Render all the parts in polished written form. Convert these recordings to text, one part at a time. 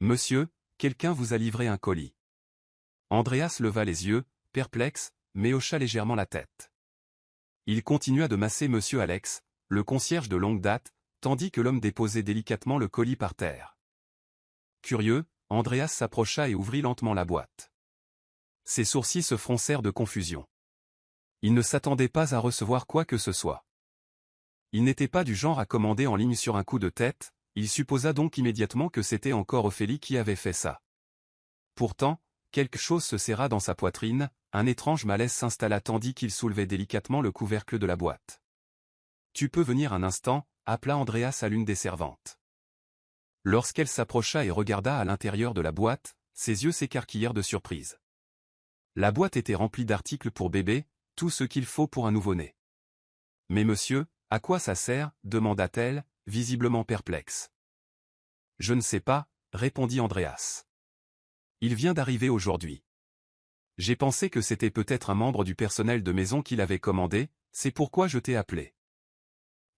Monsieur, quelqu'un vous a livré un colis. Andreas leva les yeux, perplexe, mais hocha légèrement la tête. Il continua de masser Monsieur Alex, le concierge de longue date, tandis que l'homme déposait délicatement le colis par terre. Curieux, Andreas s'approcha et ouvrit lentement la boîte. Ses sourcils se froncèrent de confusion. Il ne s'attendait pas à recevoir quoi que ce soit. Il n'était pas du genre à commander en ligne sur un coup de tête, il supposa donc immédiatement que c'était encore Ophélie qui avait fait ça. Pourtant, quelque chose se serra dans sa poitrine, un étrange malaise s'installa tandis qu'il soulevait délicatement le couvercle de la boîte. « Tu peux venir un instant » appela Andreas à l'une des servantes. Lorsqu'elle s'approcha et regarda à l'intérieur de la boîte, ses yeux s'écarquillèrent de surprise. La boîte était remplie d'articles pour bébé, tout ce qu'il faut pour un nouveau-né. « Mais monsieur, à quoi ça sert » demanda-t-elle, visiblement perplexe. « Je ne sais pas » répondit Andreas. « Il vient d'arriver aujourd'hui. J'ai pensé que c'était peut-être un membre du personnel de maison qui l'avait commandé, c'est pourquoi je t'ai appelé.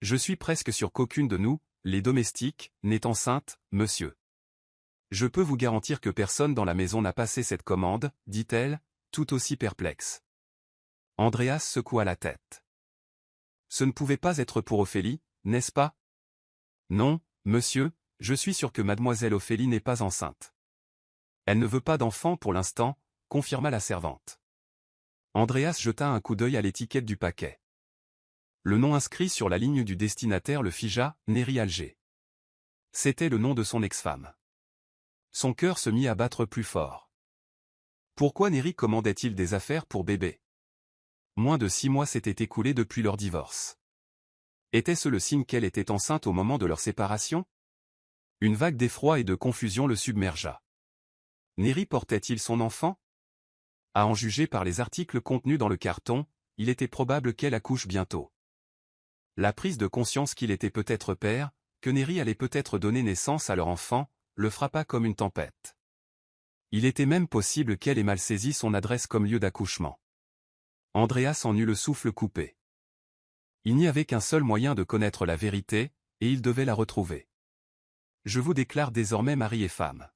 Je suis presque sûr qu'aucune de nous, les domestiques, n'est enceinte, monsieur. Je peux vous garantir que personne dans la maison n'a passé cette commande, dit-elle, tout aussi perplexe. Andreas secoua la tête. Ce ne pouvait pas être pour Ophélie, n'est-ce pas? Non, monsieur, je suis sûr que mademoiselle Ophélie n'est pas enceinte. Elle ne veut pas d'enfant pour l'instant, confirma la servante. Andreas jeta un coup d'œil à l'étiquette du paquet. Le nom inscrit sur la ligne du destinataire le figea, Neri Alger. C'était le nom de son ex-femme. Son cœur se mit à battre plus fort. Pourquoi Neri commandait-il des affaires pour bébé? Moins de 6 mois s'étaient écoulés depuis leur divorce. Était-ce le signe qu'elle était enceinte au moment de leur séparation? Une vague d'effroi et de confusion le submergea. Neri portait-il son enfant? À en juger par les articles contenus dans le carton, il était probable qu'elle accouche bientôt. La prise de conscience qu'il était peut-être père, que Neri allait peut-être donner naissance à leur enfant, le frappa comme une tempête. Il était même possible qu'elle ait mal saisi son adresse comme lieu d'accouchement. Andreas en eut le souffle coupé. Il n'y avait qu'un seul moyen de connaître la vérité, et il devait la retrouver. Je vous déclare désormais mari et femme.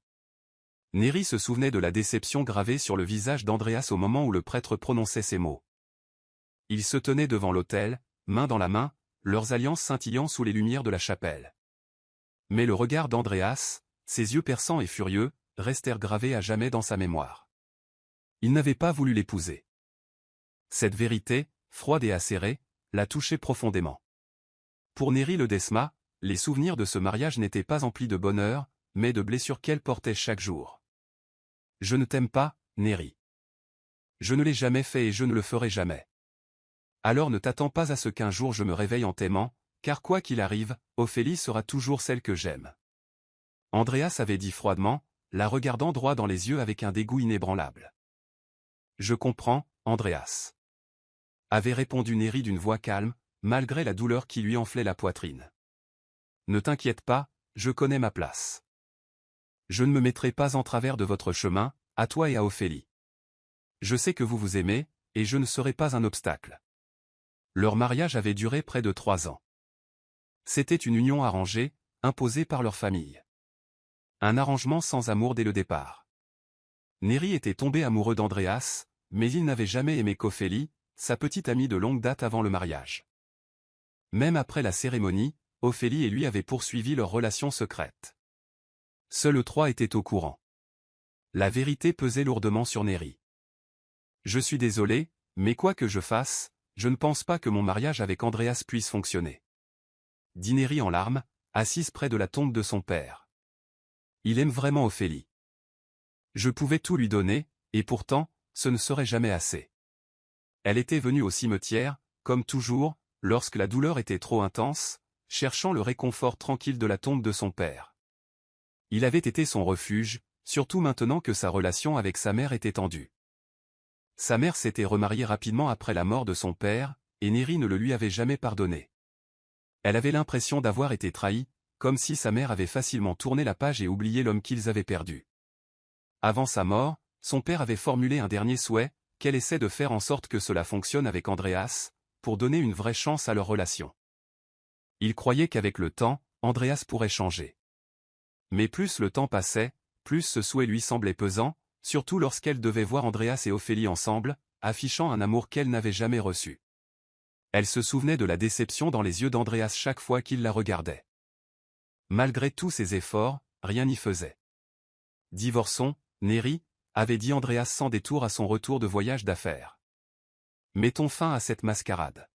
Neri se souvenait de la déception gravée sur le visage d'Andreas au moment où le prêtre prononçait ces mots. Ils se tenaient devant l'autel, main dans la main, leurs alliances scintillant sous les lumières de la chapelle. Mais le regard d'Andreas, ses yeux perçants et furieux, restèrent gravés à jamais dans sa mémoire. Il n'avait pas voulu l'épouser. Cette vérité, froide et acérée, la touchait profondément. Pour Neri Ledesma, les souvenirs de ce mariage n'étaient pas emplis de bonheur, mais de blessures qu'elle portait chaque jour. « Je ne t'aime pas, Neri. Je ne l'ai jamais fait et je ne le ferai jamais. Alors ne t'attends pas à ce qu'un jour je me réveille en t'aimant, car quoi qu'il arrive, Ophélie sera toujours celle que j'aime. » Andreas avait dit froidement, la regardant droit dans les yeux avec un dégoût inébranlable. « Je comprends, Andreas. » avait répondu Neri d'une voix calme, malgré la douleur qui lui enflait la poitrine. « Ne t'inquiète pas, je connais ma place. Je ne me mettrai pas en travers de votre chemin, à toi et à Ophélie. Je sais que vous vous aimez, et je ne serai pas un obstacle. » Leur mariage avait duré près de 3 ans. C'était une union arrangée, imposée par leur famille. Un arrangement sans amour dès le départ. Neri était tombé amoureux d'Andreas, mais il n'avait jamais aimé qu'Ophélie, sa petite amie de longue date avant le mariage. Même après la cérémonie, Ophélie et lui avaient poursuivi leur relation secrète. Seuls eux trois étaient au courant. La vérité pesait lourdement sur Neri. « Je suis désolé, mais quoi que je fasse, je ne pense pas que mon mariage avec Andreas puisse fonctionner. » dit Neri en larmes, assise près de la tombe de son père. « Il aime vraiment Ophélie. Je pouvais tout lui donner, et pourtant, ce ne serait jamais assez. Elle était venue au cimetière, comme toujours, lorsque la douleur était trop intense, cherchant le réconfort tranquille de la tombe de son père. Il avait été son refuge, surtout maintenant que sa relation avec sa mère était tendue. Sa mère s'était remariée rapidement après la mort de son père, et Neri ne le lui avait jamais pardonné. Elle avait l'impression d'avoir été trahie, comme si sa mère avait facilement tourné la page et oublié l'homme qu'ils avaient perdu. Avant sa mort, son père avait formulé un dernier souhait, qu'elle essaie de faire en sorte que cela fonctionne avec Andreas, pour donner une vraie chance à leur relation. Il croyait qu'avec le temps, Andreas pourrait changer. Mais plus le temps passait, plus ce souhait lui semblait pesant, surtout lorsqu'elle devait voir Andreas et Ophélie ensemble, affichant un amour qu'elle n'avait jamais reçu. Elle se souvenait de la déception dans les yeux d'Andreas chaque fois qu'il la regardait. Malgré tous ses efforts, rien n'y faisait. « Divorçons, Neri », avait dit Andreas sans détour à son retour de voyage d'affaires. « Mettons fin à cette mascarade. »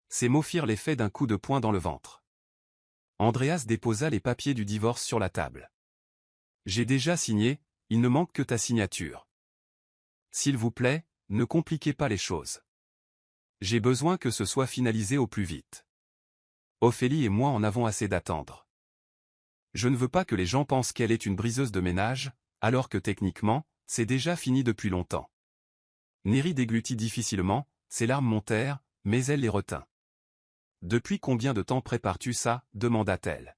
Ces mots firent l'effet d'un coup de poing dans le ventre. Andreas déposa les papiers du divorce sur la table. « J'ai déjà signé, il ne manque que ta signature. S'il vous plaît, ne compliquez pas les choses. J'ai besoin que ce soit finalisé au plus vite. Ophélie et moi en avons assez d'attendre. Je ne veux pas que les gens pensent qu'elle est une briseuse de ménage, alors que techniquement, c'est déjà fini depuis longtemps. » Neri déglutit difficilement, ses larmes montèrent, mais elle les retint. « Depuis combien de temps prépares-tu ça » demanda-t-elle.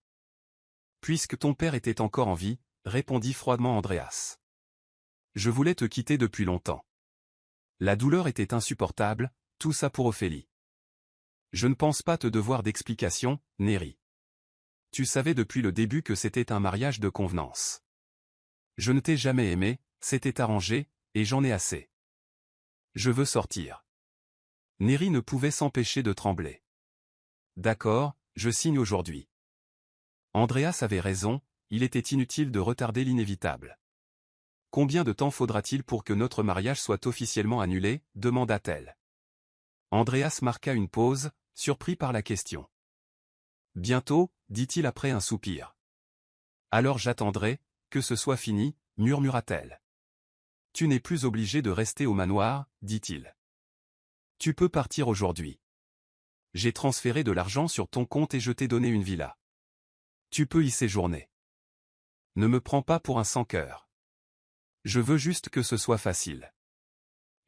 « Puisque ton père était encore en vie » répondit froidement Andreas. « Je voulais te quitter depuis longtemps. La douleur était insupportable, tout ça pour Ophélie. Je ne pense pas te devoir d'explication, Neri. Tu savais depuis le début que c'était un mariage de convenance. Je ne t'ai jamais aimé, c'était arrangé, et j'en ai assez. Je veux sortir. » Neri ne pouvait s'empêcher de trembler. « D'accord, je signe aujourd'hui. » Andreas avait raison, il était inutile de retarder l'inévitable. « Combien de temps faudra-t-il pour que notre mariage soit officiellement annulé » demanda-t-elle. Andreas marqua une pause, surpris par la question. « Bientôt » dit-il après un soupir. « Alors j'attendrai, que ce soit fini » murmura-t-elle. « Tu n'es plus obligé de rester au manoir » dit-il. « Tu peux partir aujourd'hui. J'ai transféré de l'argent sur ton compte et je t'ai donné une villa. Tu peux y séjourner. Ne me prends pas pour un sans-cœur. Je veux juste que ce soit facile. »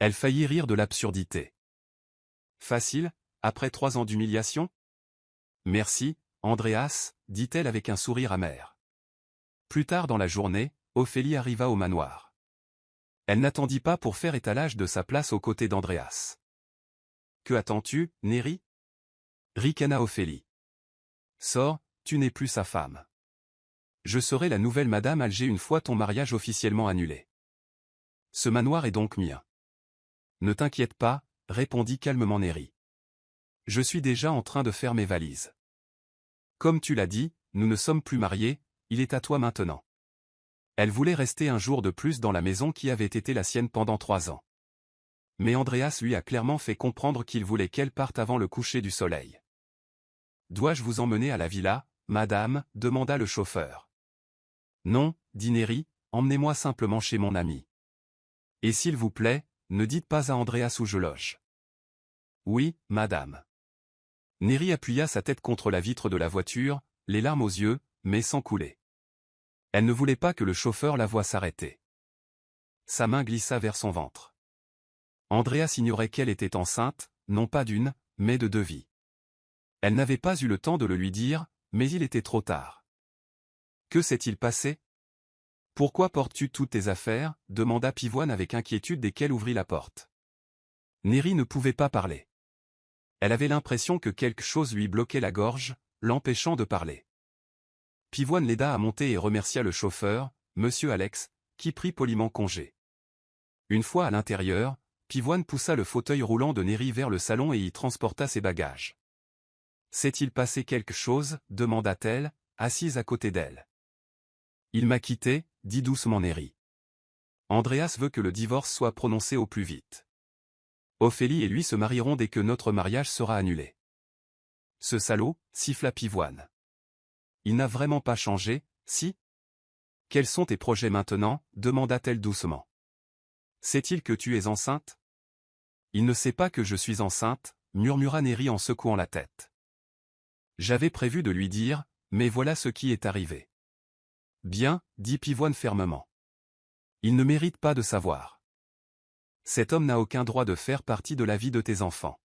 Elle faillit rire de l'absurdité. « Facile, après 3 ans d'humiliation ? » « Merci, Andreas, dit-elle avec un sourire amer. Plus tard dans la journée, Ophélie arriva au manoir. Elle n'attendit pas pour faire étalage de sa place aux côtés d'Andreas. « Que attends-tu, Neri » ricana Ophélie. « Sors, tu n'es plus sa femme. Je serai la nouvelle Madame Alger une fois ton mariage officiellement annulé. Ce manoir est donc mien. »« Ne t'inquiète pas, » répondit calmement Neri. « Je suis déjà en train de faire mes valises. Comme tu l'as dit, nous ne sommes plus mariés, il est à toi maintenant. » Elle voulait rester un jour de plus dans la maison qui avait été la sienne pendant 3 ans. Mais Andreas lui a clairement fait comprendre qu'il voulait qu'elle parte avant le coucher du soleil. « Dois-je vous emmener à la villa, madame » demanda le chauffeur. « Non, dit Neri, emmenez-moi simplement chez mon ami. Et s'il vous plaît, ne dites pas à Andreas où je loge. »« Oui, madame. » Neri appuya sa tête contre la vitre de la voiture, les larmes aux yeux, mais sans couler. Elle ne voulait pas que le chauffeur la voie s'arrêter. Sa main glissa vers son ventre. Andreas ignorait qu'elle était enceinte, non pas d'une, mais de 2 vies. Elle n'avait pas eu le temps de le lui dire, mais il était trop tard. « Que s'est-il passé ? Pourquoi portes-tu toutes tes affaires » demanda Pivoine avec inquiétude dès qu'elle ouvrit la porte. Neri ne pouvait pas parler. Elle avait l'impression que quelque chose lui bloquait la gorge, l'empêchant de parler. Pivoine l'aida à monter et remercia le chauffeur, Monsieur Alex, qui prit poliment congé. Une fois à l'intérieur, Pivoine poussa le fauteuil roulant de Neri vers le salon et y transporta ses bagages. « S'est-il passé quelque chose » demanda-t-elle, assise à côté d'elle. « Il m'a quitté » dit doucement Neri. « Andreas veut que le divorce soit prononcé au plus vite. Ophélie et lui se marieront dès que notre mariage sera annulé. »« Ce salaud » siffla Pivoine. « Il n'a vraiment pas changé, si ? Quels sont tes projets maintenant » demanda-t-elle doucement. « Sait-il que tu es enceinte ?»« Il ne sait pas que je suis enceinte » murmura Neri en secouant la tête. « J'avais prévu de lui dire, mais voilà ce qui est arrivé. »« Bien, » dit Pivoine fermement. « Il ne mérite pas de savoir. Cet homme n'a aucun droit de faire partie de la vie de tes enfants. »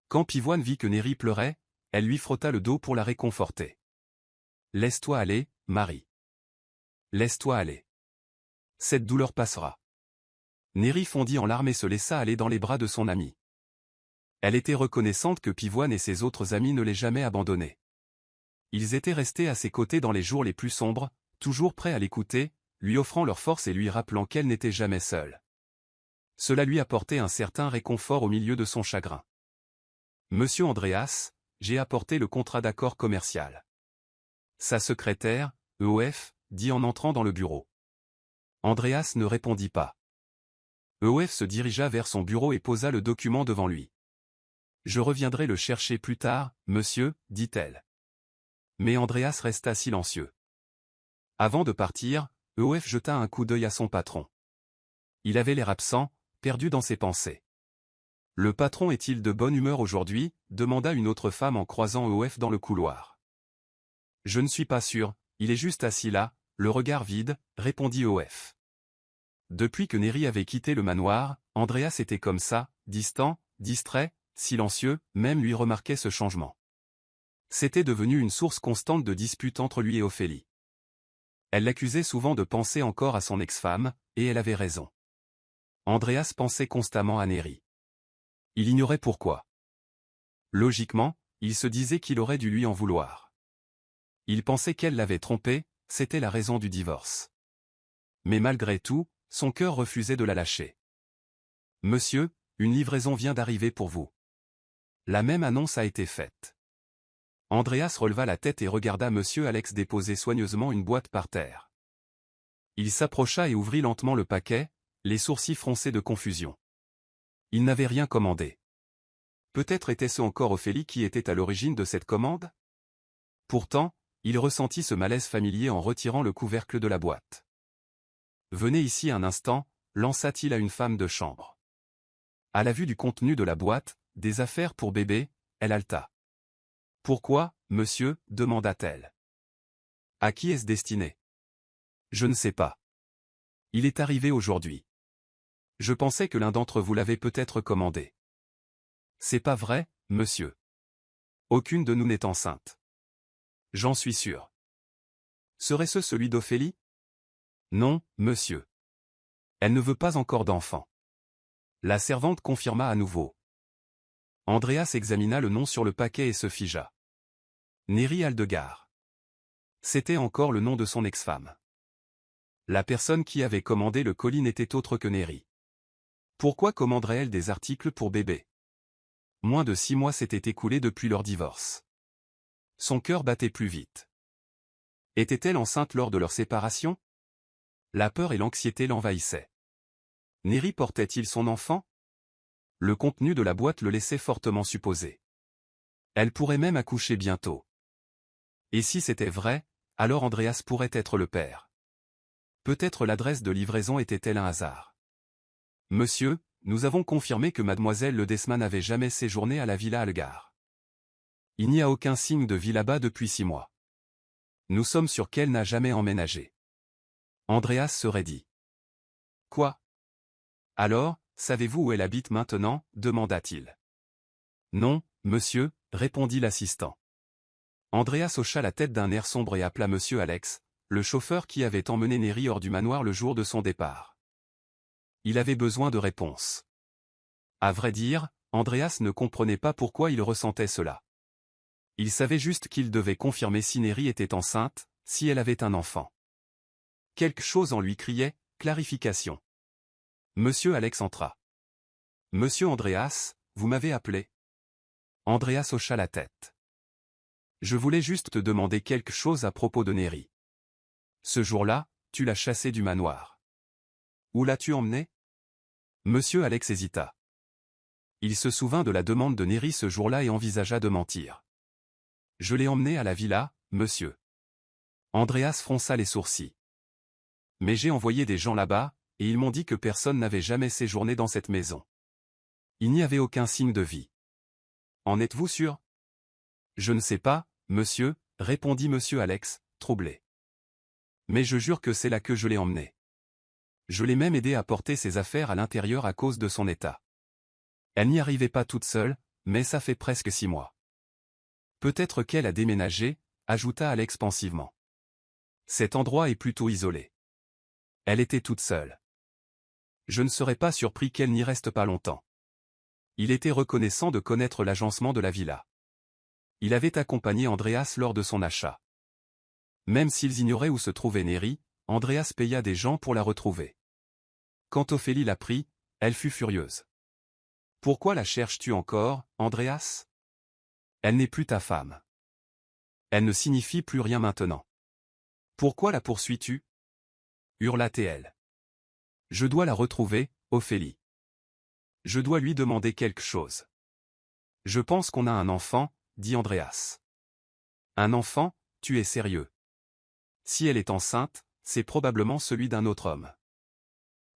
Quand Pivoine vit que Neri pleurait, elle lui frotta le dos pour la réconforter. « Laisse-toi aller, Marie. Laisse-toi aller. Cette douleur passera. » Neri fondit en larmes et se laissa aller dans les bras de son ami. Elle était reconnaissante que Pivoine et ses autres amis ne l'aient jamais abandonnée. Ils étaient restés à ses côtés dans les jours les plus sombres, toujours prêts à l'écouter, lui offrant leur force et lui rappelant qu'elle n'était jamais seule. Cela lui apportait un certain réconfort au milieu de son chagrin. « Monsieur Andreas, j'ai apporté le contrat d'accord commercial. » Sa secrétaire, EOF, dit en entrant dans le bureau. Andreas ne répondit pas. EOF se dirigea vers son bureau et posa le document devant lui. « Je reviendrai le chercher plus tard, monsieur, dit-elle. » Mais Andreas resta silencieux. Avant de partir, EOF jeta un coup d'œil à son patron. Il avait l'air absent, perdu dans ses pensées. « Le patron est-il de bonne humeur aujourd'hui » demanda une autre femme en croisant EOF dans le couloir. « Je ne suis pas sûr, il est juste assis là, le regard vide, » répondit EOF. Depuis que Neri avait quitté le manoir, Andreas était comme ça, distant, distrait, silencieux, même lui remarquait ce changement. C'était devenu une source constante de disputes entre lui et Ophélie. Elle l'accusait souvent de penser encore à son ex-femme, et elle avait raison. Andreas pensait constamment à Neri. Il ignorait pourquoi. Logiquement, il se disait qu'il aurait dû lui en vouloir. Il pensait qu'elle l'avait trompé, c'était la raison du divorce. Mais malgré tout, son cœur refusait de la lâcher. « Monsieur, une livraison vient d'arriver pour vous. » La même annonce a été faite. Andreas releva la tête et regarda Monsieur Alex déposer soigneusement une boîte par terre. Il s'approcha et ouvrit lentement le paquet, les sourcils froncés de confusion. Il n'avait rien commandé. Peut-être était-ce encore Ophélie qui était à l'origine de cette commande? Pourtant, il ressentit ce malaise familier en retirant le couvercle de la boîte. « Venez ici un instant » lança-t-il à une femme de chambre. À la vue du contenu de la boîte, des affaires pour bébé, elle halta. « Pourquoi, monsieur » demanda-t-elle. « À qui est-ce destiné ?»« Je ne sais pas. Il est arrivé aujourd'hui. Je pensais que l'un d'entre vous l'avait peut-être commandé. »« C'est pas vrai, monsieur. Aucune de nous n'est enceinte. »« J'en suis sûr. »« Serait-ce celui d'Ophélie ?»« Non, monsieur. Elle ne veut pas encore d'enfant. » La servante confirma à nouveau. Andreas examina le nom sur le paquet et se figea. Neri Aldegar. C'était encore le nom de son ex-femme. La personne qui avait commandé le colis n'était autre que Neri. Pourquoi commanderait-elle des articles pour bébé? Moins de 6 mois s'étaient écoulés depuis leur divorce. Son cœur battait plus vite. Était-elle enceinte lors de leur séparation? La peur et l'anxiété l'envahissaient. Neri portait-il son enfant? Le contenu de la boîte le laissait fortement supposer. Elle pourrait même accoucher bientôt. Et si c'était vrai, alors Andreas pourrait être le père. Peut-être l'adresse de livraison était-elle un hasard. « Monsieur, nous avons confirmé que mademoiselle Ledesma n'avait jamais séjourné à la Villa Algar. Il n'y a aucun signe de vie là-bas depuis 6 mois. Nous sommes sûrs qu'elle n'a jamais emménagé. » Andreas se raidit. « Quoi? Alors, savez-vous où elle habite maintenant » demanda-t-il. « Non, monsieur » répondit l'assistant. Andreas hocha la tête d'un air sombre et appela Monsieur Alex, le chauffeur qui avait emmené Neri hors du manoir le jour de son départ. Il avait besoin de réponses. À vrai dire, Andreas ne comprenait pas pourquoi il ressentait cela. Il savait juste qu'il devait confirmer si Neri était enceinte, si elle avait un enfant. Quelque chose en lui criait « clarification ». Monsieur Alex entra. « Monsieur Andreas, vous m'avez appelé ?» Andreas hocha la tête. « Je voulais juste te demander quelque chose à propos de Neri. Ce jour-là, tu l'as chassé du manoir. Où l'as-tu emmené ?» Monsieur Alex hésita. Il se souvint de la demande de Neri ce jour-là et envisagea de mentir. « Je l'ai emmené à la villa, monsieur. » Andreas fronça les sourcils. « Mais j'ai envoyé des gens là-bas, et ils m'ont dit que personne n'avait jamais séjourné dans cette maison. Il n'y avait aucun signe de vie. En êtes-vous sûr ? » « Je ne sais pas, monsieur, » répondit monsieur Alex, troublé. « Mais je jure que c'est là que je l'ai emmené. Je l'ai même aidé à porter ses affaires à l'intérieur à cause de son état. Elle n'y arrivait pas toute seule, mais ça fait presque 6 mois. Peut-être qu'elle a déménagé, ajouta Alex pensivement. Cet endroit est plutôt isolé. Elle était toute seule. Je ne serais pas surpris qu'elle n'y reste pas longtemps. » Il était reconnaissant de connaître l'agencement de la villa. Il avait accompagné Andreas lors de son achat. Même s'ils ignoraient où se trouvait Neri, Andreas paya des gens pour la retrouver. Quand Ophélie l'apprit, elle fut furieuse. « Pourquoi la cherches-tu encore, Andreas ? Elle n'est plus ta femme. Elle ne signifie plus rien maintenant. Pourquoi la poursuis-tu » hurla-t-elle. « Je dois la retrouver, Ophélie. Je dois lui demander quelque chose. » « Je pense qu'on a un enfant, dit Andreas. »« Un enfant, tu es sérieux ? Si elle est enceinte, c'est probablement celui d'un autre homme.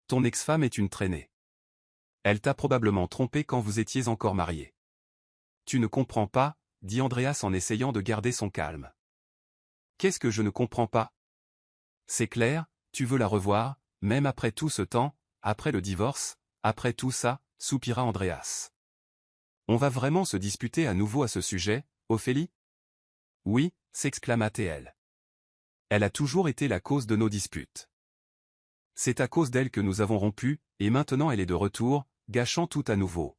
Ton ex-femme est une traînée. Elle t'a probablement trompé quand vous étiez encore mariés. »« Tu ne comprends pas, dit Andreas en essayant de garder son calme. »« Qu'est-ce que je ne comprends pas ? C'est clair, tu veux la revoir, même après tout ce temps, après le divorce, après tout ça, soupira Andreas. On va vraiment se disputer à nouveau à ce sujet, Ophélie ? Oui, s'exclama-t-elle. Elle a toujours été la cause de nos disputes. C'est à cause d'elle que nous avons rompu, et maintenant elle est de retour, gâchant tout à nouveau.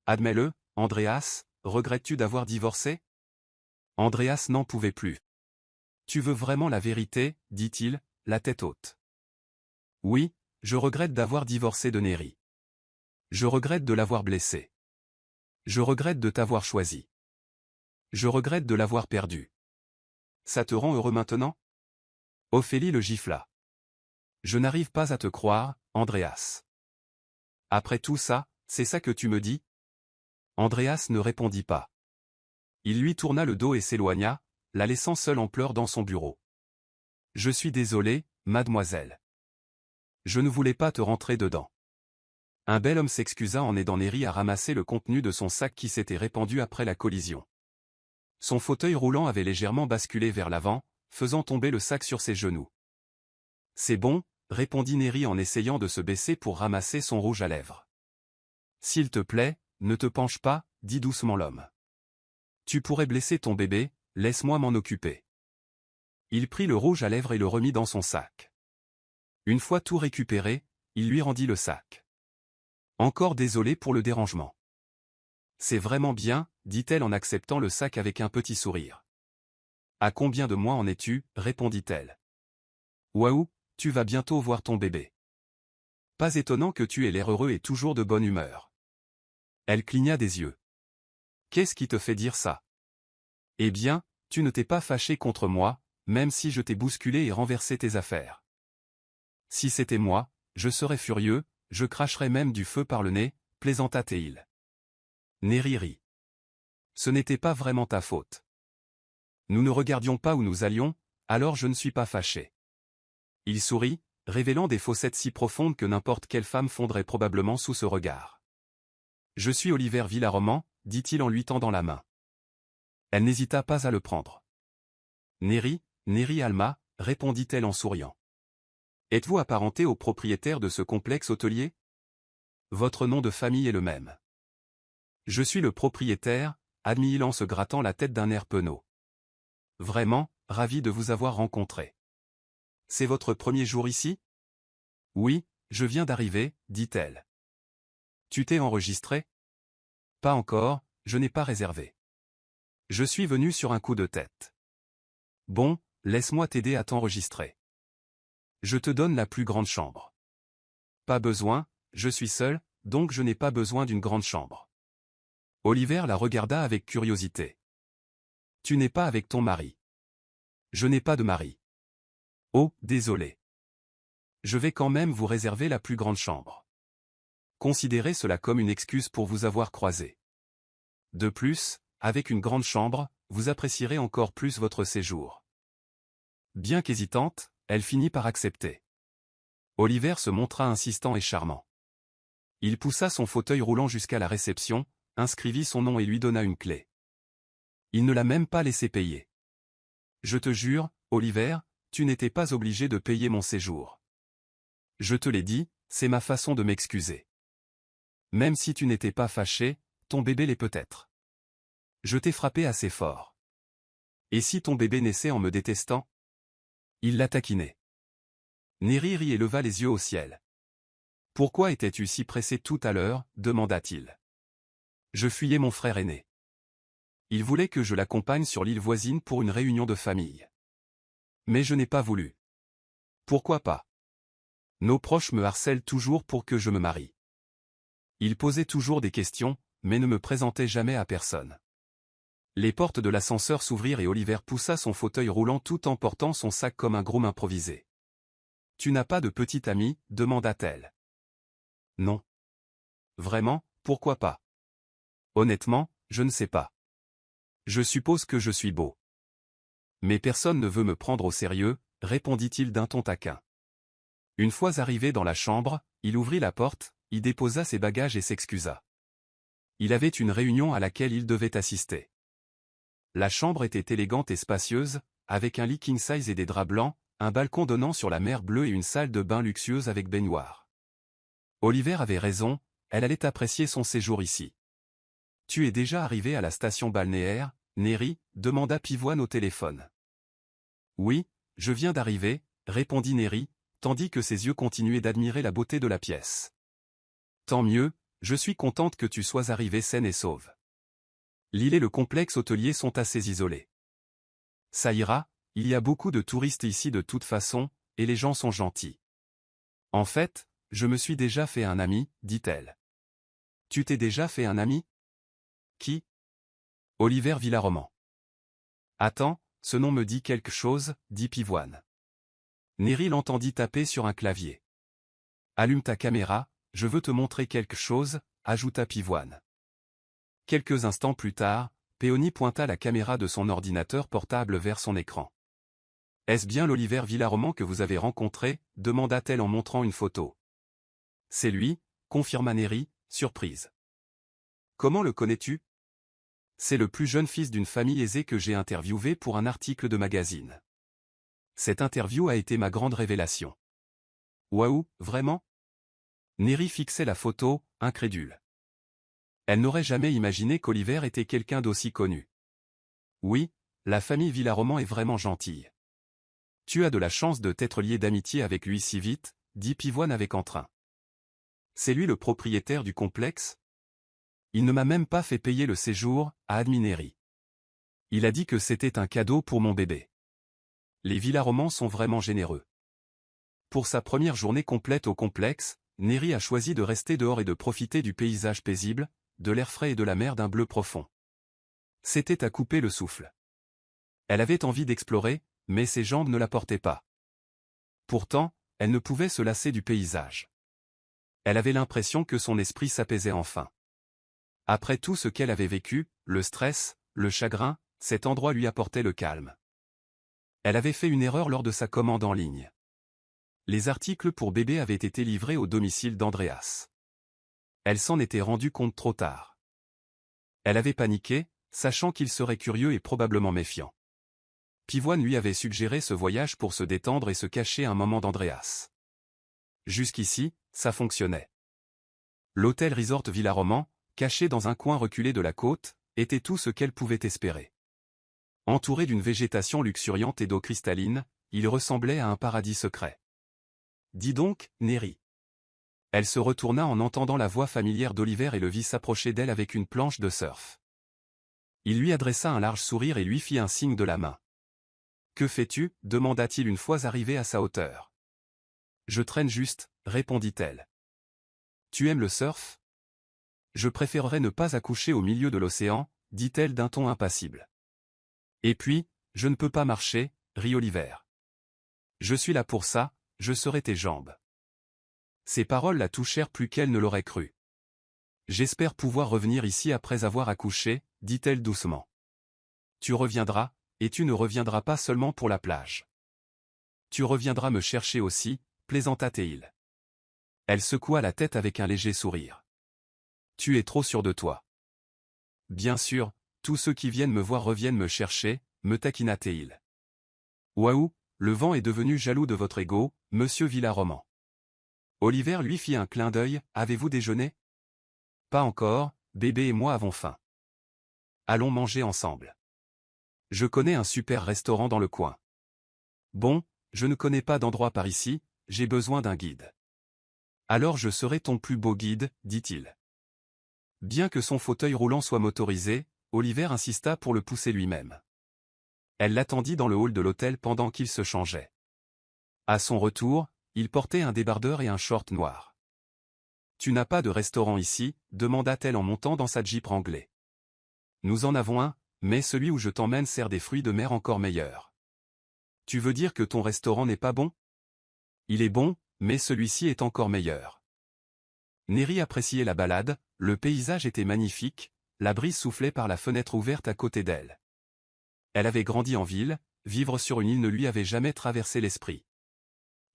Admets-le, Andreas, regrettes-tu d'avoir divorcé ? Andreas n'en pouvait plus. Tu veux vraiment la vérité, dit-il, la tête haute. Oui, je regrette d'avoir divorcé de Neri. Je regrette de l'avoir blessé. Je regrette de t'avoir choisi. Je regrette de l'avoir perdu. Ça te rend heureux maintenant ? Ophélie le gifla. Je n'arrive pas à te croire, Andreas. Après tout ça, c'est ça que tu me dis ? Andreas ne répondit pas. Il lui tourna le dos et s'éloigna, la laissant seule en pleurs dans son bureau. Je suis désolé, mademoiselle. Je ne voulais pas te rentrer dedans. Un bel homme s'excusa en aidant Neri à ramasser le contenu de son sac qui s'était répandu après la collision. Son fauteuil roulant avait légèrement basculé vers l'avant, faisant tomber le sac sur ses genoux. « C'est bon, » répondit Neri en essayant de se baisser pour ramasser son rouge à lèvres. « S'il te plaît, ne te penche pas, » dit doucement l'homme. « Tu pourrais blesser ton bébé, laisse-moi m'en occuper. » Il prit le rouge à lèvres et le remit dans son sac. Une fois tout récupéré, il lui rendit le sac. Encore désolé pour le dérangement. C'est vraiment bien, dit-elle en acceptant le sac avec un petit sourire. À combien de mois en es-tu, répondit-elle. Waouh, tu vas bientôt voir ton bébé. Pas étonnant que tu aies l'air heureux et toujours de bonne humeur. Elle cligna des yeux. Qu'est-ce qui te fait dire ça? Eh bien, tu ne t'es pas fâché contre moi, même si je t'ai bousculé et renversé tes affaires. Si c'était moi, je serais furieux, je cracherais même du feu par le nez, plaisanta Théil. Neri rit. Ce n'était pas vraiment ta faute. Nous ne regardions pas où nous allions, alors je ne suis pas fâché. Il sourit, révélant des fossettes si profondes que n'importe quelle femme fondrait probablement sous ce regard. Je suis Oliver Villaroman, dit-il en lui tendant la main. Elle n'hésita pas à le prendre. Neri Alma, répondit-elle en souriant. Êtes-vous apparenté au propriétaire de ce complexe hôtelier? Votre nom de famille est le même. Je suis le propriétaire, admit-il en se grattant la tête d'un air penaud. Vraiment, ravi de vous avoir rencontré. C'est votre premier jour ici? Oui, je viens d'arriver, dit-elle. Tu t'es enregistré? Pas encore, je n'ai pas réservé. Je suis venu sur un coup de tête. Bon, laisse-moi t'aider à t'enregistrer. Je te donne la plus grande chambre. Pas besoin, je suis seul, donc je n'ai pas besoin d'une grande chambre. Oliver la regarda avec curiosité. Tu n'es pas avec ton mari. Je n'ai pas de mari. Oh, désolé. Je vais quand même vous réserver la plus grande chambre. Considérez cela comme une excuse pour vous avoir croisé. De plus, avec une grande chambre, vous apprécierez encore plus votre séjour. Bien qu'hésitante, elle finit par accepter. Oliver se montra insistant et charmant. Il poussa son fauteuil roulant jusqu'à la réception, inscrivit son nom et lui donna une clé. Il ne l'a même pas laissé payer. Je te jure, Oliver, tu n'étais pas obligé de payer mon séjour. Je te l'ai dit, c'est ma façon de m'excuser. Même si tu n'étais pas fâché, ton bébé l'est peut-être. Je t'ai frappé assez fort. Et si ton bébé naissait en me détestant? Il l'a taquiné. Neri rit et leva les yeux au ciel. Pourquoi étais-tu si pressé tout à l'heure? Demanda-t-il. Je fuyais mon frère aîné. Il voulait que je l'accompagne sur l'île voisine pour une réunion de famille. Mais je n'ai pas voulu. Pourquoi pas? Nos proches me harcèlent toujours pour que je me marie. Ils posaient toujours des questions, mais ne me présentaient jamais à personne. Les portes de l'ascenseur s'ouvrirent et Oliver poussa son fauteuil roulant tout en portant son sac comme un groom improvisé. « Tu n'as pas de petite amie ?» demanda-t-elle. « Non. Vraiment, pourquoi pas? Honnêtement, je ne sais pas. Je suppose que je suis beau. Mais personne ne veut me prendre au sérieux, répondit-il d'un ton taquin. Une fois arrivé dans la chambre, il ouvrit la porte, y déposa ses bagages et s'excusa. Il avait une réunion à laquelle il devait assister. La chambre était élégante et spacieuse, avec un lit king size et des draps blancs, un balcon donnant sur la mer Bleue et une salle de bain luxueuse avec baignoire. Oliver avait raison, elle allait apprécier son séjour ici. « Tu es déjà arrivé à la station balnéaire, Neri ?» demanda Pivoine au téléphone. « Oui, je viens d'arriver » répondit Neri, tandis que ses yeux continuaient d'admirer la beauté de la pièce. « Tant mieux, je suis contente que tu sois arrivé saine et sauve. L'île et le complexe hôtelier sont assez isolés. Ça ira, il y a beaucoup de touristes ici de toute façon, et les gens sont gentils. En fait, je me suis déjà fait un ami, dit-elle. Tu t'es déjà fait un ami? Qui? Oliver Villaroman. Attends, ce nom me dit quelque chose, dit Pivoine. Neri l'entendit taper sur un clavier. Allume ta caméra, je veux te montrer quelque chose, ajouta Pivoine. Quelques instants plus tard, Péony pointa la caméra de son ordinateur portable vers son écran. « Est-ce bien l'Oliver Villaroman que vous avez rencontré ?» demanda-t-elle en montrant une photo. « C'est lui, » confirma Neri, surprise. « Comment le connais-tu ? C'est le plus jeune fils d'une famille aisée que j'ai interviewé pour un article de magazine. Cette interview a été ma grande révélation. » Waouh, vraiment ? Neri fixait la photo, incrédule. Elle n'aurait jamais imaginé qu'Oliver était quelqu'un d'aussi connu. Oui, la famille Villaroman est vraiment gentille. Tu as de la chance de t'être lié d'amitié avec lui si vite, dit Pivoine avec entrain. C'est lui le propriétaire du complexe? Il ne m'a même pas fait payer le séjour, a admis Neri. Il a dit que c'était un cadeau pour mon bébé. Les Villaroman sont vraiment généreux. Pour sa première journée complète au complexe, Neri a choisi de rester dehors et de profiter du paysage paisible, de l'air frais et de la mer d'un bleu profond. C'était à couper le souffle. Elle avait envie d'explorer, mais ses jambes ne la portaient pas. Pourtant, elle ne pouvait se lasser du paysage. Elle avait l'impression que son esprit s'apaisait enfin. Après tout ce qu'elle avait vécu, le stress, le chagrin, cet endroit lui apportait le calme. Elle avait fait une erreur lors de sa commande en ligne. Les articles pour bébé avaient été livrés au domicile d'Andreas. Elle s'en était rendue compte trop tard. Elle avait paniqué, sachant qu'il serait curieux et probablement méfiant. Pivoine lui avait suggéré ce voyage pour se détendre et se cacher un moment d'Andreas. Jusqu'ici, ça fonctionnait. L'hôtel Resort Villaroman, caché dans un coin reculé de la côte, était tout ce qu'elle pouvait espérer. Entouré d'une végétation luxuriante et d'eau cristalline, il ressemblait à un paradis secret. Dis donc, Neri. Elle se retourna en entendant la voix familière d'Oliver et le vit s'approcher d'elle avec une planche de surf. Il lui adressa un large sourire et lui fit un signe de la main. « Que fais-tu » demanda-t-il une fois arrivé à sa hauteur. « Je traîne juste » répondit-elle. « Tu aimes le surf ? Je préférerais ne pas accoucher au milieu de l'océan, dit-elle d'un ton impassible. Et puis, je ne peux pas marcher, rit Oliver. Je suis là pour ça, je serai tes jambes. Ces paroles la touchèrent plus qu'elle ne l'aurait cru. J'espère pouvoir revenir ici après avoir accouché, dit-elle doucement. Tu reviendras, et tu ne reviendras pas seulement pour la plage. Tu reviendras me chercher aussi, plaisanta Théil. Elle secoua la tête avec un léger sourire. Tu es trop sûr de toi. Bien sûr, tous ceux qui viennent me voir reviennent me chercher, me taquina Théil. Waouh, le vent est devenu jaloux de votre ego, monsieur Villaroman. Oliver lui fit un clin d'œil, avez-vous déjeuné? Pas encore, bébé et moi avons faim. Allons manger ensemble. Je connais un super restaurant dans le coin. Bon, je ne connais pas d'endroit par ici, j'ai besoin d'un guide. Alors je serai ton plus beau guide, dit-il. Bien que son fauteuil roulant soit motorisé, Oliver insista pour le pousser lui-même. Elle l'attendit dans le hall de l'hôtel pendant qu'il se changeait. À son retour, il portait un débardeur et un short noir. « Tu n'as pas de restaurant ici ?» demanda-t-elle en montant dans sa Jeep Wrangler. « Nous en avons un, mais celui où je t'emmène sert des fruits de mer encore meilleurs. »« Tu veux dire que ton restaurant n'est pas bon ?»« Il est bon, mais celui-ci est encore meilleur. » Neri appréciait la balade, le paysage était magnifique, la brise soufflait par la fenêtre ouverte à côté d'elle. Elle avait grandi en ville, vivre sur une île ne lui avait jamais traversé l'esprit.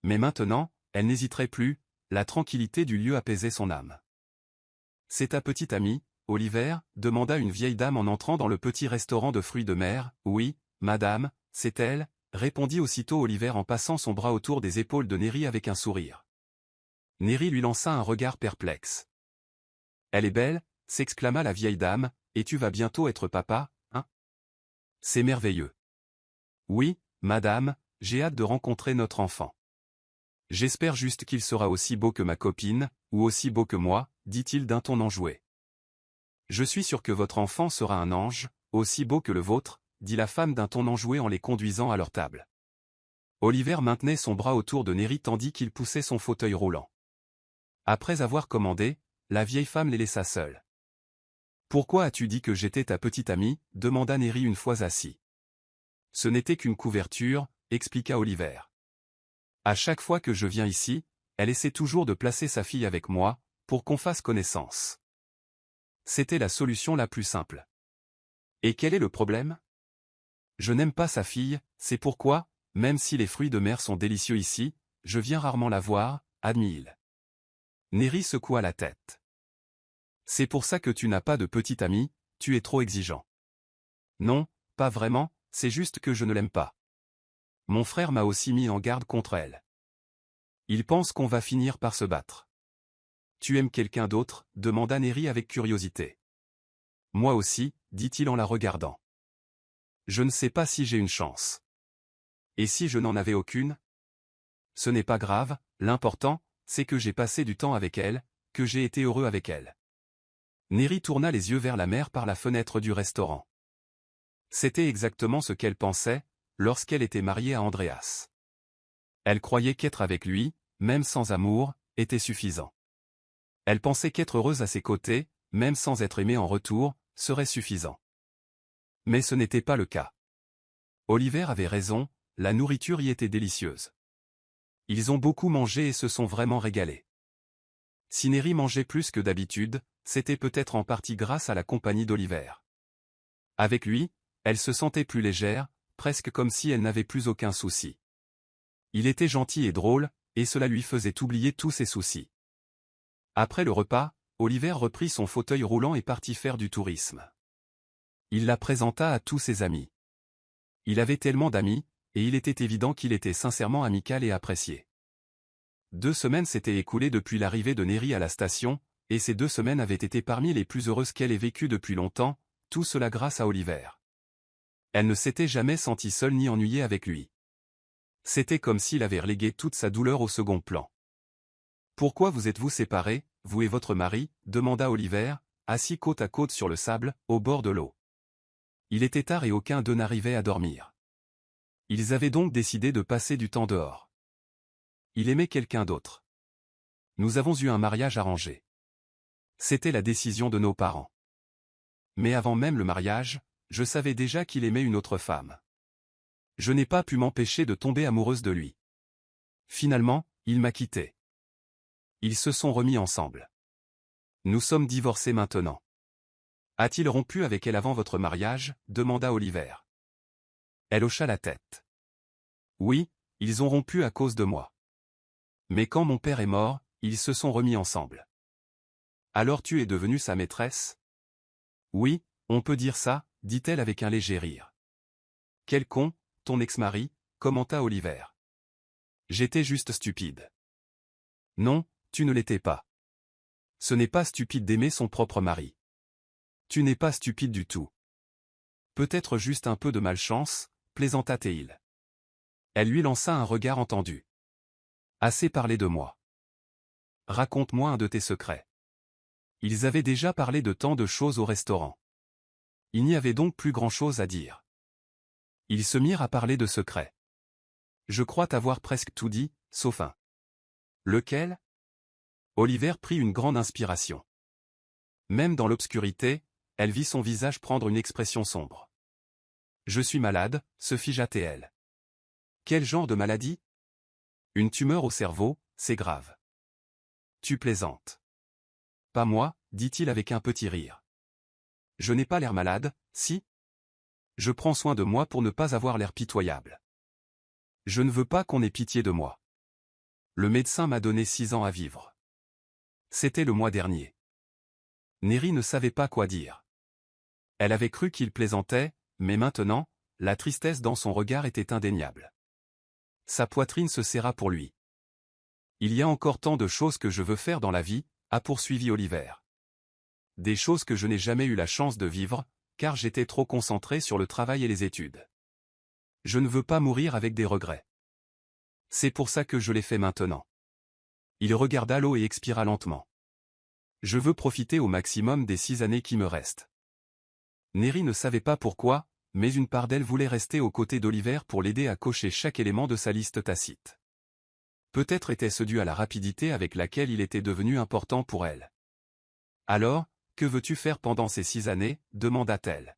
Mais maintenant, elle n'hésiterait plus, la tranquillité du lieu apaisait son âme. « C'est ta petite amie, Oliver ?» demanda une vieille dame en entrant dans le petit restaurant de fruits de mer. « Oui, madame, c'est elle », répondit aussitôt Oliver en passant son bras autour des épaules de Neri avec un sourire. Neri lui lança un regard perplexe. « Elle est belle ?» s'exclama la vieille dame, « et tu vas bientôt être papa, hein ? C'est merveilleux. »« Oui, madame, j'ai hâte de rencontrer notre enfant. J'espère juste qu'il sera aussi beau que ma copine, ou aussi beau que moi, dit-il d'un ton enjoué. Je suis sûr que votre enfant sera un ange, aussi beau que le vôtre, dit la femme d'un ton enjoué en les conduisant à leur table. Oliver maintenait son bras autour de Neri tandis qu'il poussait son fauteuil roulant. Après avoir commandé, la vieille femme les laissa seuls. « Pourquoi as-tu dit que j'étais ta petite amie ?» demanda Neri une fois assis. « Ce n'était qu'une couverture, » expliqua Oliver. « À chaque fois que je viens ici, elle essaie toujours de placer sa fille avec moi, pour qu'on fasse connaissance. » C'était la solution la plus simple. « Et quel est le problème ? » ? « Je n'aime pas sa fille, c'est pourquoi, même si les fruits de mer sont délicieux ici, je viens rarement la voir, admit-il. Neri secoua la tête. « C'est pour ça que tu n'as pas de petite amie, tu es trop exigeant. »« Non, pas vraiment, c'est juste que je ne l'aime pas. Mon frère m'a aussi mis en garde contre elle. Il pense qu'on va finir par se battre. »« Tu aimes quelqu'un d'autre ?» demanda Neri avec curiosité. « Moi aussi, dit-il en la regardant. Je ne sais pas si j'ai une chance. Et si je n'en avais aucune ? Ce n'est pas grave, l'important, c'est que j'ai passé du temps avec elle, que j'ai été heureux avec elle. » Neri tourna les yeux vers la mer par la fenêtre du restaurant. C'était exactement ce qu'elle pensait, lorsqu'elle était mariée à Andreas. Elle croyait qu'être avec lui, même sans amour, était suffisant. Elle pensait qu'être heureuse à ses côtés, même sans être aimée en retour, serait suffisant. Mais ce n'était pas le cas. Oliver avait raison, la nourriture y était délicieuse. Ils ont beaucoup mangé et se sont vraiment régalés. Si Neri mangeait plus que d'habitude, c'était peut-être en partie grâce à la compagnie d'Oliver. Avec lui, elle se sentait plus légère, presque comme si elle n'avait plus aucun souci. Il était gentil et drôle, et cela lui faisait oublier tous ses soucis. Après le repas, Oliver reprit son fauteuil roulant et partit faire du tourisme. Il la présenta à tous ses amis. Il avait tellement d'amis, et il était évident qu'il était sincèrement amical et apprécié. 2 semaines s'étaient écoulées depuis l'arrivée de Neri à la station, et ces 2 semaines avaient été parmi les plus heureuses qu'elle ait vécues depuis longtemps, tout cela grâce à Oliver. Elle ne s'était jamais sentie seule ni ennuyée avec lui. C'était comme s'il avait relégué toute sa douleur au second plan. « Pourquoi vous êtes-vous séparés, vous et votre mari ?» demanda Oliver, assis côte à côte sur le sable, au bord de l'eau. Il était tard et aucun d'eux n'arrivait à dormir. Ils avaient donc décidé de passer du temps dehors. Il aimait quelqu'un d'autre. Nous avons eu un mariage arrangé. C'était la décision de nos parents. Mais avant même le mariage, je savais déjà qu'il aimait une autre femme. Je n'ai pas pu m'empêcher de tomber amoureuse de lui. Finalement, il m'a quitté. Ils se sont remis ensemble. Nous sommes divorcés maintenant. A-t-il rompu avec elle avant votre mariage ? Demanda Oliver. Elle hocha la tête. Oui, ils ont rompu à cause de moi. Mais quand mon père est mort, ils se sont remis ensemble. Alors tu es devenue sa maîtresse ? Oui, on peut dire ça, dit-elle avec un léger rire. Quel con, ton ex-mari, commenta Oliver. J'étais juste stupide. Non, tu ne l'étais pas. Ce n'est pas stupide d'aimer son propre mari. Tu n'es pas stupide du tout. Peut-être juste un peu de malchance, plaisanta Théil. Elle lui lança un regard entendu. Assez parlé de moi. Raconte-moi un de tes secrets. Ils avaient déjà parlé de tant de choses au restaurant. Il n'y avait donc plus grand-chose à dire. Ils se mirent à parler de secrets. Je crois t'avoir presque tout dit, sauf un. Lequel? Oliver prit une grande inspiration. Même dans l'obscurité, elle vit son visage prendre une expression sombre. Je suis malade, se figea-t-elle. Quel genre de maladie? Une tumeur au cerveau, c'est grave. Tu plaisantes. Pas moi, dit-il avec un petit rire. Je n'ai pas l'air malade, si? Je prends soin de moi pour ne pas avoir l'air pitoyable. Je ne veux pas qu'on ait pitié de moi. Le médecin m'a donné 6 ans à vivre. C'était le mois dernier. Neri ne savait pas quoi dire. Elle avait cru qu'il plaisantait, mais maintenant, la tristesse dans son regard était indéniable. Sa poitrine se serra pour lui. Il y a encore tant de choses que je veux faire dans la vie, a poursuivi Oliver. Des choses que je n'ai jamais eu la chance de vivre, car j'étais trop concentré sur le travail et les études. Je ne veux pas mourir avec des regrets. C'est pour ça que je les fais maintenant. Il regarda l'eau et expira lentement. Je veux profiter au maximum des 6 années qui me restent. Neri ne savait pas pourquoi, mais une part d'elle voulait rester aux côtés d'Oliver pour l'aider à cocher chaque élément de sa liste tacite. Peut-être était-ce dû à la rapidité avec laquelle il était devenu important pour elle. Alors, que veux-tu faire pendant ces 6 années, demanda-t-elle.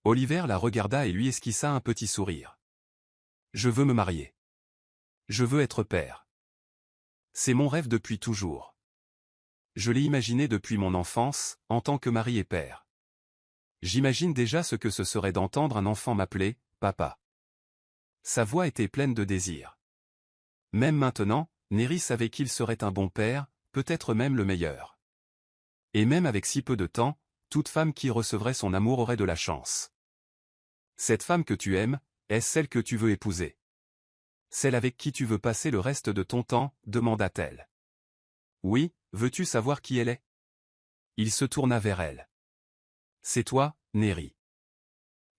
Oliver la regarda et lui esquissa un petit sourire. Je veux me marier. Je veux être père. C'est mon rêve depuis toujours. Je l'ai imaginé depuis mon enfance, en tant que mari et père. J'imagine déjà ce que ce serait d'entendre un enfant m'appeler « papa ». Sa voix était pleine de désir. Même maintenant, Neri savait qu'il serait un bon père, peut-être même le meilleur. Et même avec si peu de temps, toute femme qui recevrait son amour aurait de la chance. Cette femme que tu aimes, est-ce celle que tu veux épouser? Celle avec qui tu veux passer le reste de ton temps, demanda-t-elle. Oui, veux-tu savoir qui elle est? Il se tourna vers elle. C'est toi, Neri.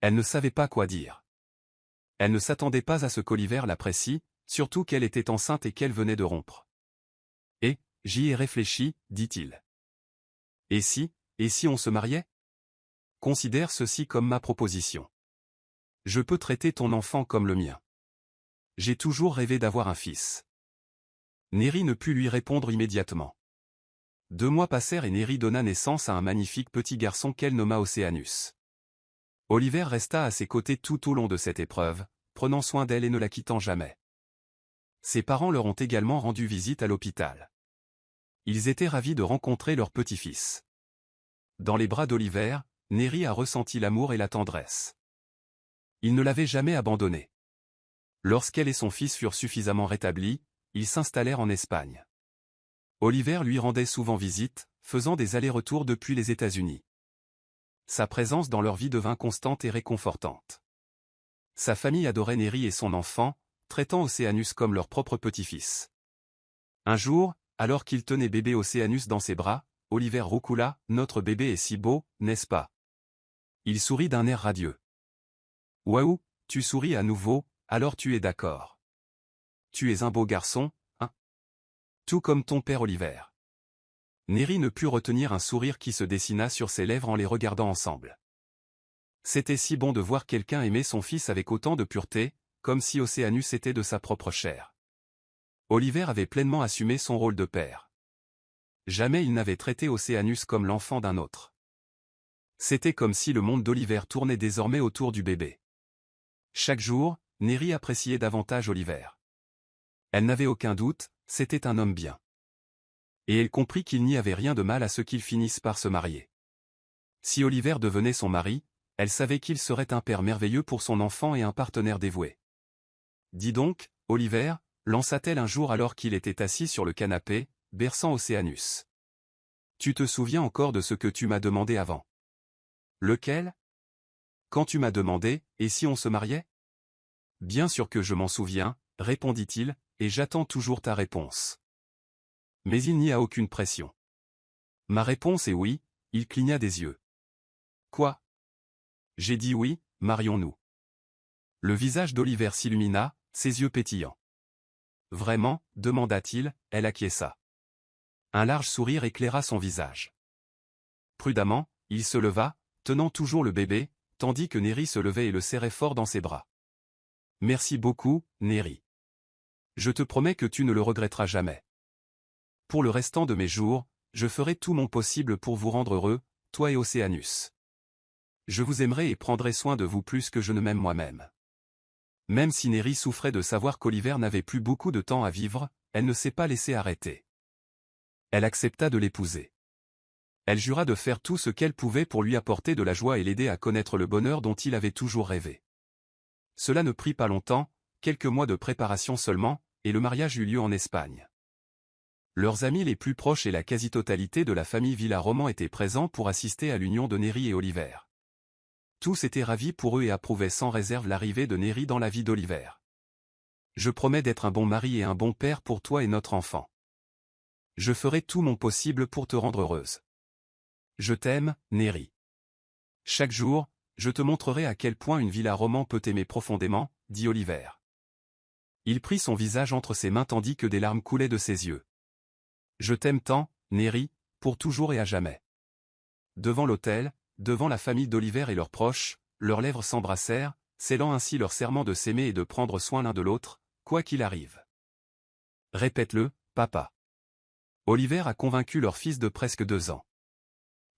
Elle ne savait pas quoi dire. Elle ne s'attendait pas à ce qu'Oliver l'apprécie, surtout qu'elle était enceinte et qu'elle venait de rompre. Et, j'y ai réfléchi, dit-il. Et si on se mariait? Considère ceci comme ma proposition. Je peux traiter ton enfant comme le mien. J'ai toujours rêvé d'avoir un fils. Neri ne put lui répondre immédiatement. 2 mois passèrent et Neri donna naissance à un magnifique petit garçon qu'elle nomma Océanus. Oliver resta à ses côtés tout au long de cette épreuve, prenant soin d'elle et ne la quittant jamais. Ses parents leur ont également rendu visite à l'hôpital. Ils étaient ravis de rencontrer leur petit-fils. Dans les bras d'Oliver, Neri a ressenti l'amour et la tendresse. Il ne l'avait jamais abandonnée. Lorsqu'elle et son fils furent suffisamment rétablis, ils s'installèrent en Espagne. Oliver lui rendait souvent visite, faisant des allers-retours depuis les États-Unis. Sa présence dans leur vie devint constante et réconfortante. Sa famille adorait Neri et son enfant, traitant Océanus comme leur propre petit-fils. Un jour, alors qu'il tenait bébé Océanus dans ses bras, Oliver roucoula, « Notre bébé est si beau, n'est-ce pas ?» Il sourit d'un air radieux. « Waouh, tu souris à nouveau, alors tu es d'accord. Tu es un beau garçon, hein? Tout comme ton père Oliver. » Neri ne put retenir un sourire qui se dessina sur ses lèvres en les regardant ensemble. C'était si bon de voir quelqu'un aimer son fils avec autant de pureté, comme si Océanus était de sa propre chair. Oliver avait pleinement assumé son rôle de père. Jamais il n'avait traité Océanus comme l'enfant d'un autre. C'était comme si le monde d'Oliver tournait désormais autour du bébé. Chaque jour, Neri appréciait davantage Oliver. Elle n'avait aucun doute, c'était un homme bien. Et elle comprit qu'il n'y avait rien de mal à ce qu'ils finissent par se marier. Si Oliver devenait son mari, elle savait qu'il serait un père merveilleux pour son enfant et un partenaire dévoué. « Dis donc, Oliver » lança-t-elle un jour alors qu'il était assis sur le canapé, berçant Océanus. « Tu te souviens encore de ce que tu m'as demandé avant? » « Lequel? » Quand tu m'as demandé, « Et si on se mariait ?» Bien sûr que je m'en souviens, répondit-il, et j'attends toujours ta réponse. Mais il n'y a aucune pression. Ma réponse est oui, il cligna des yeux. Quoi? J'ai dit oui, marions-nous. Le visage d'Oliver s'illumina, ses yeux pétillants. Vraiment, demanda-t-il, elle acquiesça. Un large sourire éclaira son visage. Prudemment, il se leva, tenant toujours le bébé, tandis que Neri se levait et le serrait fort dans ses bras. Merci beaucoup, Neri. Je te promets que tu ne le regretteras jamais. Pour le restant de mes jours, je ferai tout mon possible pour vous rendre heureux, toi et Océanus. Je vous aimerai et prendrai soin de vous plus que je ne m'aime moi-même. Même si Neri souffrait de savoir qu'Oliver n'avait plus beaucoup de temps à vivre, elle ne s'est pas laissée arrêter. Elle accepta de l'épouser. Elle jura de faire tout ce qu'elle pouvait pour lui apporter de la joie et l'aider à connaître le bonheur dont il avait toujours rêvé. Cela ne prit pas longtemps, quelques mois de préparation seulement, et le mariage eut lieu en Espagne. Leurs amis les plus proches et la quasi-totalité de la famille Villarroman étaient présents pour assister à l'union de Neri et Oliver. Tous étaient ravis pour eux et approuvaient sans réserve l'arrivée de Neri dans la vie d'Oliver. Je promets d'être un bon mari et un bon père pour toi et notre enfant. Je ferai tout mon possible pour te rendre heureuse. Je t'aime, Neri. Chaque jour, je te montrerai à quel point une Villarroman peut t'aimer profondément, dit Oliver. Il prit son visage entre ses mains tandis que des larmes coulaient de ses yeux. Je t'aime tant, Neri, pour toujours et à jamais. Devant l'autel, devant la famille d'Oliver et leurs proches, leurs lèvres s'embrassèrent, scellant ainsi leur serment de s'aimer et de prendre soin l'un de l'autre, quoi qu'il arrive. Répète-le, papa. Oliver a convaincu leur fils de presque 2 ans.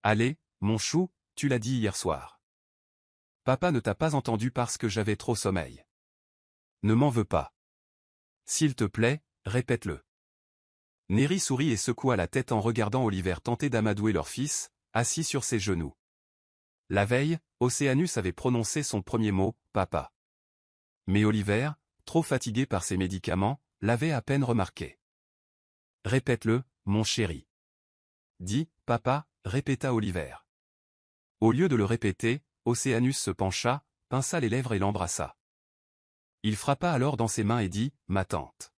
Allez, mon chou, tu l'as dit hier soir. Papa ne t'a pas entendu parce que j'avais trop sommeil. Ne m'en veux pas. S'il te plaît, répète-le. Neri sourit et secoua la tête en regardant Oliver tenter d'amadouer leur fils, assis sur ses genoux. La veille, Océanus avait prononcé son premier mot, papa. Mais Oliver, trop fatigué par ses médicaments, l'avait à peine remarqué. Répète-le, mon chéri. Dis, papa, répéta Oliver. Au lieu de le répéter, Océanus se pencha, pinça les lèvres et l'embrassa. Il frappa alors dans ses mains et dit, ma tante.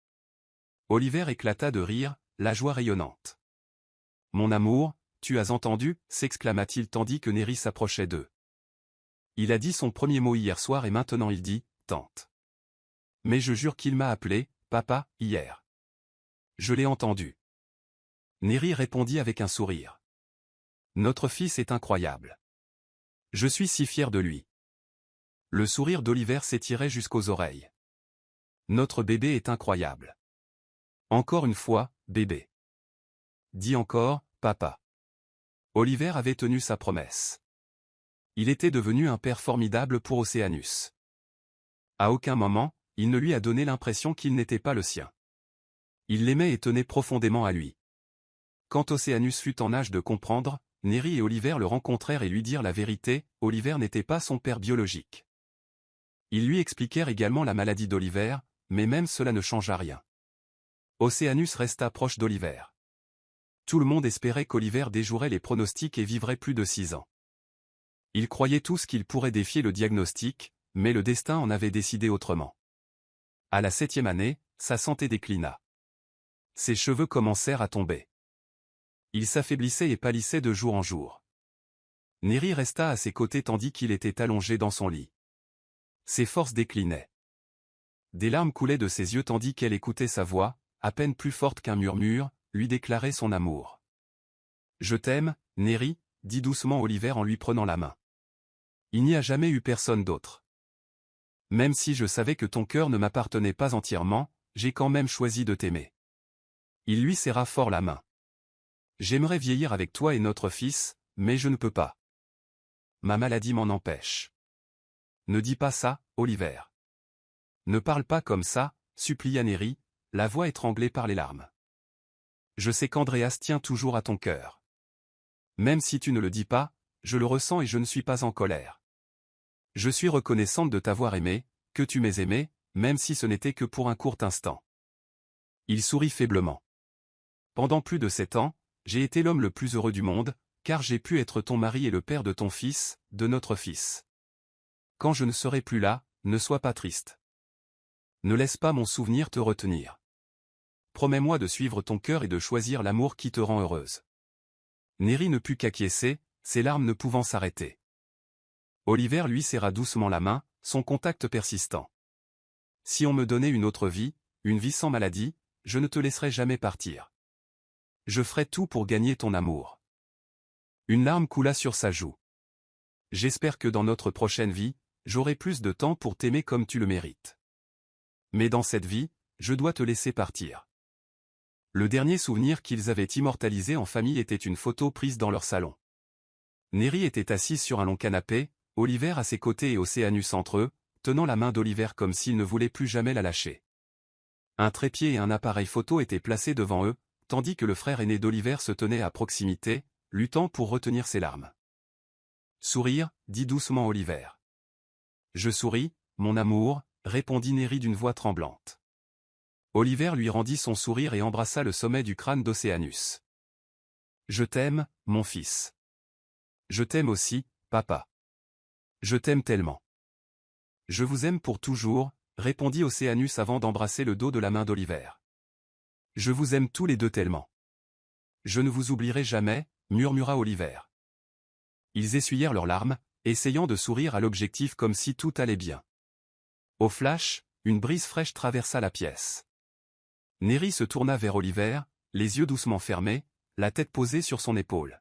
Oliver éclata de rire, la joie rayonnante. Mon amour, tu as entendu, s'exclama-t-il tandis que Neri s'approchait d'eux. Il a dit son premier mot hier soir et maintenant il dit, tante. Mais je jure qu'il m'a appelé, papa, hier. Je l'ai entendu. Neri répondit avec un sourire. Notre fils est incroyable. Je suis si fier de lui. Le sourire d'Oliver s'étirait jusqu'aux oreilles. Notre bébé est incroyable. Encore une fois, bébé. Dis encore, papa. Oliver avait tenu sa promesse. Il était devenu un père formidable pour Océanus. À aucun moment, il ne lui a donné l'impression qu'il n'était pas le sien. Il l'aimait et tenait profondément à lui. Quand Océanus fut en âge de comprendre, Neri et Oliver le rencontrèrent et lui dirent la vérité, Oliver n'était pas son père biologique. Ils lui expliquèrent également la maladie d'Oliver, mais même cela ne changea rien. Océanus resta proche d'Oliver. Tout le monde espérait qu'Oliver déjouerait les pronostics et vivrait plus de 6 ans. Ils croyaient tous qu'il pourrait défier le diagnostic, mais le destin en avait décidé autrement. À la 7e année, sa santé déclina. Ses cheveux commencèrent à tomber. Il s'affaiblissait et pâlissait de jour en jour. Neri resta à ses côtés tandis qu'il était allongé dans son lit. Ses forces déclinaient. Des larmes coulaient de ses yeux tandis qu'elle écoutait sa voix, à peine plus forte qu'un murmure, lui déclarer son amour. « Je t'aime, Neri » dit doucement Oliver en lui prenant la main. « Il n'y a jamais eu personne d'autre. Même si je savais que ton cœur ne m'appartenait pas entièrement, j'ai quand même choisi de t'aimer. » Il lui serra fort la main. « J'aimerais vieillir avec toi et notre fils, mais je ne peux pas. Ma maladie m'en empêche. » Ne dis pas ça, Oliver. Ne parle pas comme ça, supplia Neri, la voix étranglée par les larmes. Je sais qu'Andreas tient toujours à ton cœur. Même si tu ne le dis pas, je le ressens et je ne suis pas en colère. Je suis reconnaissante de t'avoir aimé, que tu m'aies aimé, même si ce n'était que pour un court instant. Il sourit faiblement. Pendant plus de 7 ans, j'ai été l'homme le plus heureux du monde, car j'ai pu être ton mari et le père de ton fils, de notre fils. Quand je ne serai plus là, ne sois pas triste. Ne laisse pas mon souvenir te retenir. Promets-moi de suivre ton cœur et de choisir l'amour qui te rend heureuse. Neri ne put qu'acquiescer, ses larmes ne pouvant s'arrêter. Oliver lui serra doucement la main, son contact persistant. Si on me donnait une autre vie, une vie sans maladie, je ne te laisserai jamais partir. Je ferai tout pour gagner ton amour. Une larme coula sur sa joue. J'espère que dans notre prochaine vie, j'aurai plus de temps pour t'aimer comme tu le mérites. Mais dans cette vie, je dois te laisser partir. Le dernier souvenir qu'ils avaient immortalisé en famille était une photo prise dans leur salon. Neri était assise sur un long canapé, Oliver à ses côtés et Océanus entre eux, tenant la main d'Oliver comme s'il ne voulait plus jamais la lâcher. Un trépied et un appareil photo étaient placés devant eux, tandis que le frère aîné d'Oliver se tenait à proximité, luttant pour retenir ses larmes. « Sourire » dit doucement Oliver. « Je souris, mon amour » répondit Neri d'une voix tremblante. Oliver lui rendit son sourire et embrassa le sommet du crâne d'Océanus. « Je t'aime, mon fils. Je t'aime aussi, papa. Je t'aime tellement. »« Je vous aime pour toujours » répondit Océanus avant d'embrasser le dos de la main d'Oliver. « Je vous aime tous les deux tellement. »« Je ne vous oublierai jamais » murmura Oliver. Ils essuyèrent leurs larmes, essayant de sourire à l'objectif comme si tout allait bien. Au flash, une brise fraîche traversa la pièce. Neri se tourna vers Oliver, les yeux doucement fermés, la tête posée sur son épaule.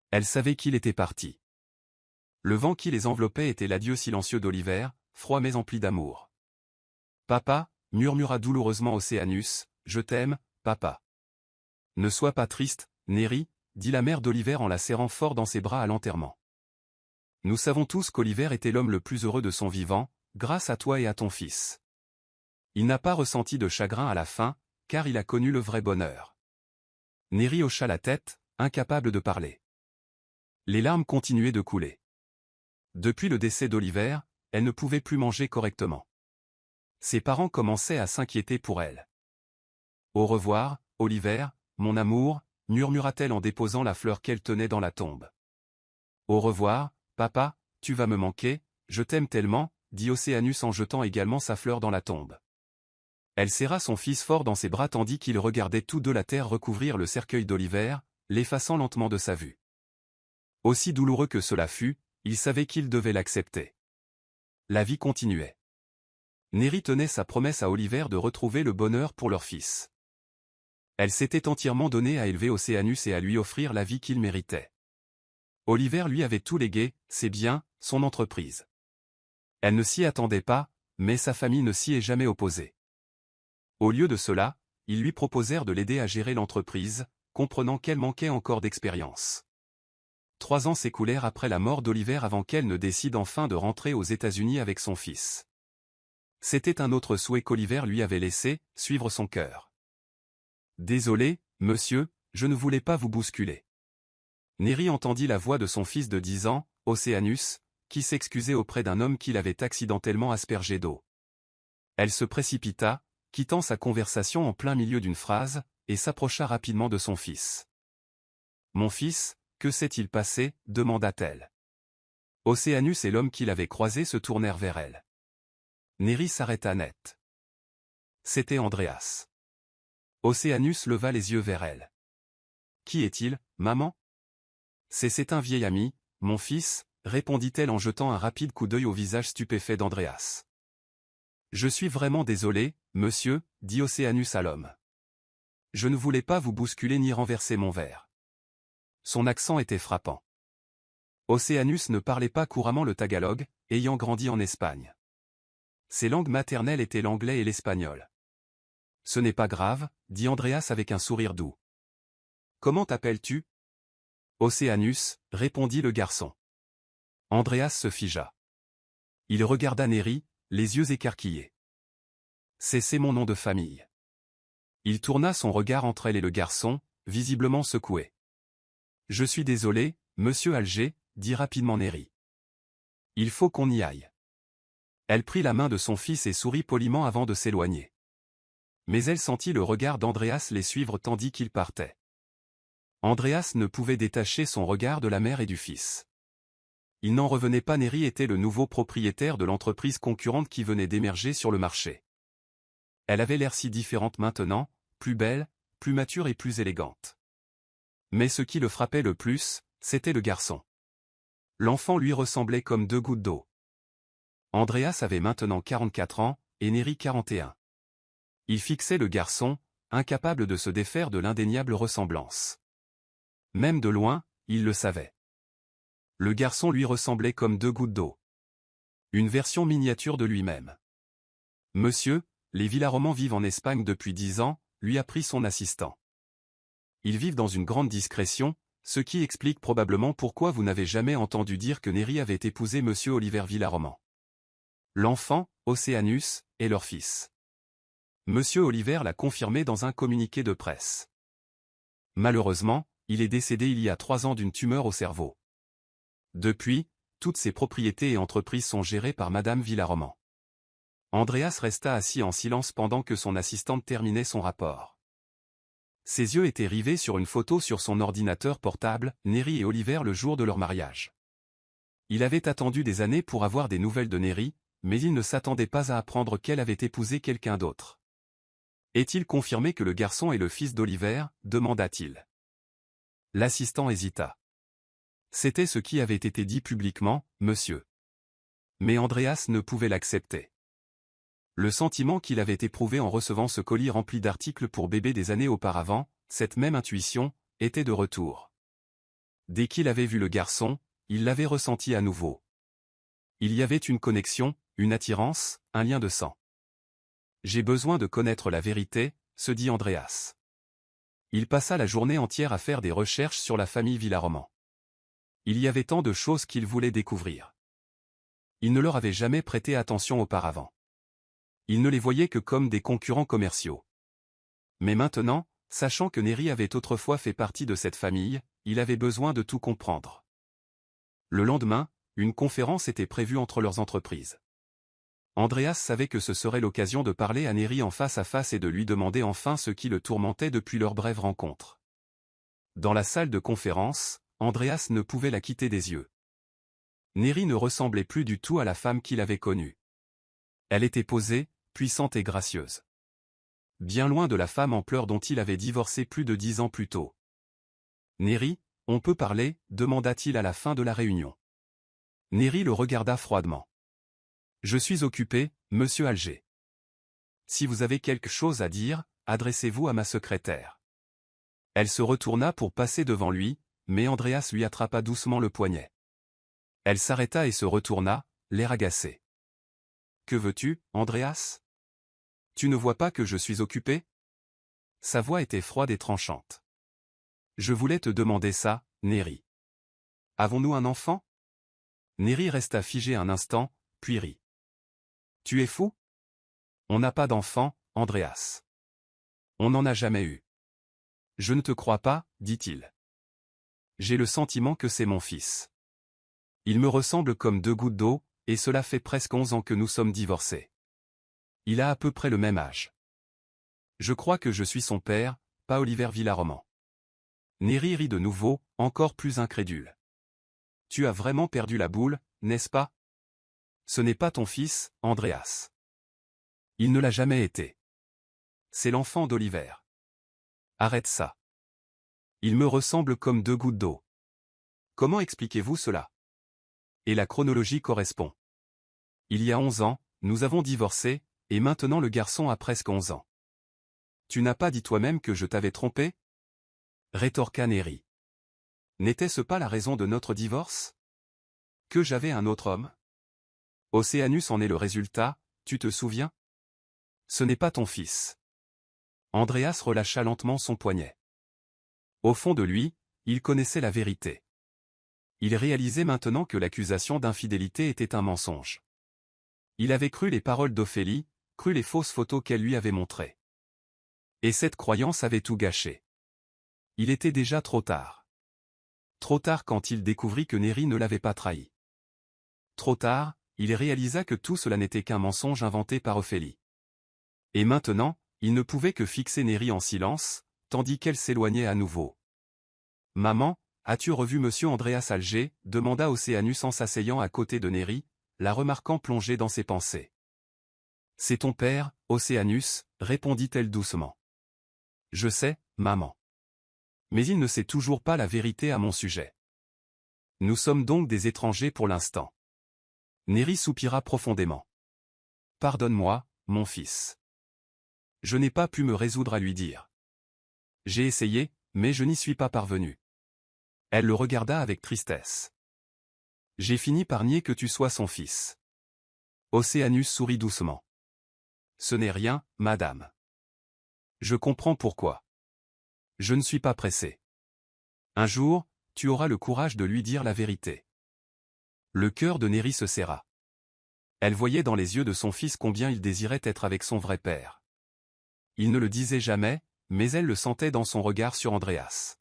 Elle savait qu'il était parti. Le vent qui les enveloppait était l'adieu silencieux d'Oliver, froid mais empli d'amour. « Papa » murmura douloureusement Océanus, « je t'aime, papa. »« Ne sois pas triste, Neri » dit la mère d'Oliver en la serrant fort dans ses bras à l'enterrement. « Nous savons tous qu'Oliver était l'homme le plus heureux de son vivant, grâce à toi et à ton fils. Il n'a pas ressenti de chagrin à la fin, car il a connu le vrai bonheur. » Neri hocha la tête, incapable de parler. Les larmes continuaient de couler. Depuis le décès d'Oliver, elle ne pouvait plus manger correctement. Ses parents commençaient à s'inquiéter pour elle. « Au revoir, Oliver, mon amour » murmura-t-elle en déposant la fleur qu'elle tenait dans la tombe. « Au revoir, papa, tu vas me manquer, je t'aime tellement » dit Océanus en jetant également sa fleur dans la tombe. Elle serra son fils fort dans ses bras tandis qu'ils regardaient tous deux la terre recouvrir le cercueil d'Oliver, l'effaçant lentement de sa vue. Aussi douloureux que cela fut, il savait qu'il devait l'accepter. La vie continuait. Neri tenait sa promesse à Oliver de retrouver le bonheur pour leur fils. Elle s'était entièrement donnée à élever Océanus et à lui offrir la vie qu'il méritait. Oliver lui avait tout légué, ses biens, son entreprise. Elle ne s'y attendait pas, mais sa famille ne s'y est jamais opposée. Au lieu de cela, ils lui proposèrent de l'aider à gérer l'entreprise, comprenant qu'elle manquait encore d'expérience. 3 ans s'écoulèrent après la mort d'Oliver avant qu'elle ne décide enfin de rentrer aux États-Unis avec son fils. C'était un autre souhait qu'Oliver lui avait laissé, suivre son cœur. « Désolé, monsieur, je ne voulais pas vous bousculer. » Neri entendit la voix de son fils de 10 ans, Océanus, qui s'excusait auprès d'un homme qui l'avait accidentellement aspergé d'eau. Elle se précipita, quittant sa conversation en plein milieu d'une phrase, et s'approcha rapidement de son fils. « Mon fils, que s'est-il passé » demanda-t-elle. Océanus et l'homme qui l'avait croisé se tournèrent vers elle. Neri s'arrêta net. C'était Andreas. Océanus leva les yeux vers elle. « Qui est-il, maman ?»« C'est un vieil ami, mon fils, » répondit-elle en jetant un rapide coup d'œil au visage stupéfait d'Andreas. « Je suis vraiment désolé, monsieur, » dit Océanus à l'homme. « Je ne voulais pas vous bousculer ni renverser mon verre. » Son accent était frappant. Océanus ne parlait pas couramment le tagalog, ayant grandi en Espagne. Ses langues maternelles étaient l'anglais et l'espagnol. « Ce n'est pas grave, » dit Andreas avec un sourire doux. « Comment t'appelles-tu » Océanus, répondit le garçon. Andreas se figea. Il regarda Neri, les yeux écarquillés. « C'est mon nom de famille. » Il tourna son regard entre elle et le garçon, visiblement secoué. « Je suis désolé, monsieur Alger, » dit rapidement Neri. « Il faut qu'on y aille. » Elle prit la main de son fils et sourit poliment avant de s'éloigner. Mais elle sentit le regard d'Andreas les suivre tandis qu'ils partaient. Andreas ne pouvait détacher son regard de la mère et du fils. Il n'en revenait pas, Neri était le nouveau propriétaire de l'entreprise concurrente qui venait d'émerger sur le marché. Elle avait l'air si différente maintenant, plus belle, plus mature et plus élégante. Mais ce qui le frappait le plus, c'était le garçon. L'enfant lui ressemblait comme 2 gouttes d'eau. Andreas avait maintenant 44 ans, et Neri 41. Il fixait le garçon, incapable de se défaire de l'indéniable ressemblance. Même de loin, il le savait. Le garçon lui ressemblait comme 2 gouttes d'eau. Une version miniature de lui-même. « Monsieur » les Villaromans vivent en Espagne depuis 10 ans, lui apprit son assistant. Ils vivent dans une grande discrétion, ce qui explique probablement pourquoi vous n'avez jamais entendu dire que Néry avait épousé monsieur Oliver Villaroman. L'enfant, Océanus, est leur fils. Monsieur Oliver l'a confirmé dans un communiqué de presse. Malheureusement, il est décédé il y a 3 ans d'une tumeur au cerveau. Depuis, toutes ses propriétés et entreprises sont gérées par madame Villaroman. Andreas resta assis en silence pendant que son assistante terminait son rapport. Ses yeux étaient rivés sur une photo sur son ordinateur portable, Néry et Oliver le jour de leur mariage. Il avait attendu des années pour avoir des nouvelles de Néry, mais il ne s'attendait pas à apprendre qu'elle avait épousé quelqu'un d'autre. Est-il confirmé que le garçon est le fils d'Oliver, demanda-t-il. L'assistant hésita. C'était ce qui avait été dit publiquement, monsieur. Mais Andreas ne pouvait l'accepter. Le sentiment qu'il avait éprouvé en recevant ce colis rempli d'articles pour bébé des années auparavant, cette même intuition, était de retour. Dès qu'il avait vu le garçon, il l'avait ressenti à nouveau. Il y avait une connexion, une attirance, un lien de sang. J'ai besoin de connaître la vérité, se dit Andreas. Il passa la journée entière à faire des recherches sur la famille Villaroman. Il y avait tant de choses qu'il voulait découvrir. Il ne leur avait jamais prêté attention auparavant. Il ne les voyait que comme des concurrents commerciaux. Mais maintenant, sachant que Néry avait autrefois fait partie de cette famille, il avait besoin de tout comprendre. Le lendemain, une conférence était prévue entre leurs entreprises. Andreas savait que ce serait l'occasion de parler à Néry en face à face et de lui demander enfin ce qui le tourmentait depuis leur brève rencontre. Dans la salle de conférence, Andreas ne pouvait la quitter des yeux. Néry ne ressemblait plus du tout à la femme qu'il avait connue. Elle était posée, puissante et gracieuse. Bien loin de la femme en pleurs dont il avait divorcé plus de 10 ans plus tôt. Néry, on peut parler, demanda-t-il à la fin de la réunion. Néry le regarda froidement. Je suis occupé, monsieur Alger. Si vous avez quelque chose à dire, adressez-vous à ma secrétaire. Elle se retourna pour passer devant lui, mais Andreas lui attrapa doucement le poignet. Elle s'arrêta et se retourna, l'air agacé. Que veux-tu, Andreas? Tu ne vois pas que je suis occupé? Sa voix était froide et tranchante. Je voulais te demander ça, Néry. Avons-nous un enfant? Néry resta figé un instant, puis rit. Tu es fou? On n'a pas d'enfant, Andreas. On n'en a jamais eu. Je ne te crois pas, dit-il. J'ai le sentiment que c'est mon fils. Il me ressemble comme 2 gouttes d'eau, et cela fait presque 11 ans que nous sommes divorcés. Il a à peu près le même âge. Je crois que je suis son père, pas Oliver Villaroman. Néry rit de nouveau, encore plus incrédule. Tu as vraiment perdu la boule, n'est-ce pas? Ce n'est pas ton fils, Andreas. Il ne l'a jamais été. C'est l'enfant d'Oliver. Arrête ça. Il me ressemble comme 2 gouttes d'eau. Comment expliquez-vous cela? Et la chronologie correspond. Il y a 11 ans, nous avons divorcé, et maintenant le garçon a presque 11 ans. Tu n'as pas dit toi-même que je t'avais trompé? Rétorqua Néry. N'était-ce pas la raison de notre divorce? Que j'avais un autre homme? Océanus en est le résultat, tu te souviens? Ce n'est pas ton fils. Andreas relâcha lentement son poignet. Au fond de lui, il connaissait la vérité. Il réalisait maintenant que l'accusation d'infidélité était un mensonge. Il avait cru les paroles d'Ophélie, cru les fausses photos qu'elle lui avait montrées. Et cette croyance avait tout gâché. Il était déjà trop tard. Trop tard quand il découvrit que Néry ne l'avait pas trahi. Trop tard, il réalisa que tout cela n'était qu'un mensonge inventé par Ophélie. Et maintenant, il ne pouvait que fixer Néry en silence, tandis qu'elle s'éloignait à nouveau. « Maman, as-tu revu monsieur Andreas Alger » demanda Océanus en s'asseyant à côté de Néry, la remarquant plongée dans ses pensées. « C'est ton père, Océanus, répondit-elle doucement. Je sais, maman. Mais il ne sait toujours pas la vérité à mon sujet. Nous sommes donc des étrangers pour l'instant. Néry soupira profondément. Pardonne-moi, mon fils. Je n'ai pas pu me résoudre à lui dire. J'ai essayé, mais je n'y suis pas parvenu. Elle le regarda avec tristesse. J'ai fini par nier que tu sois son fils. Océanus sourit doucement. ce n'est rien, madame. Je comprends pourquoi. Je ne suis pas pressé. Un jour, tu auras le courage de lui dire la vérité. Le cœur de Neri se serra. Elle voyait dans les yeux de son fils combien il désirait être avec son vrai père. Il ne le disait jamais, mais elle le sentait dans son regard sur Andreas.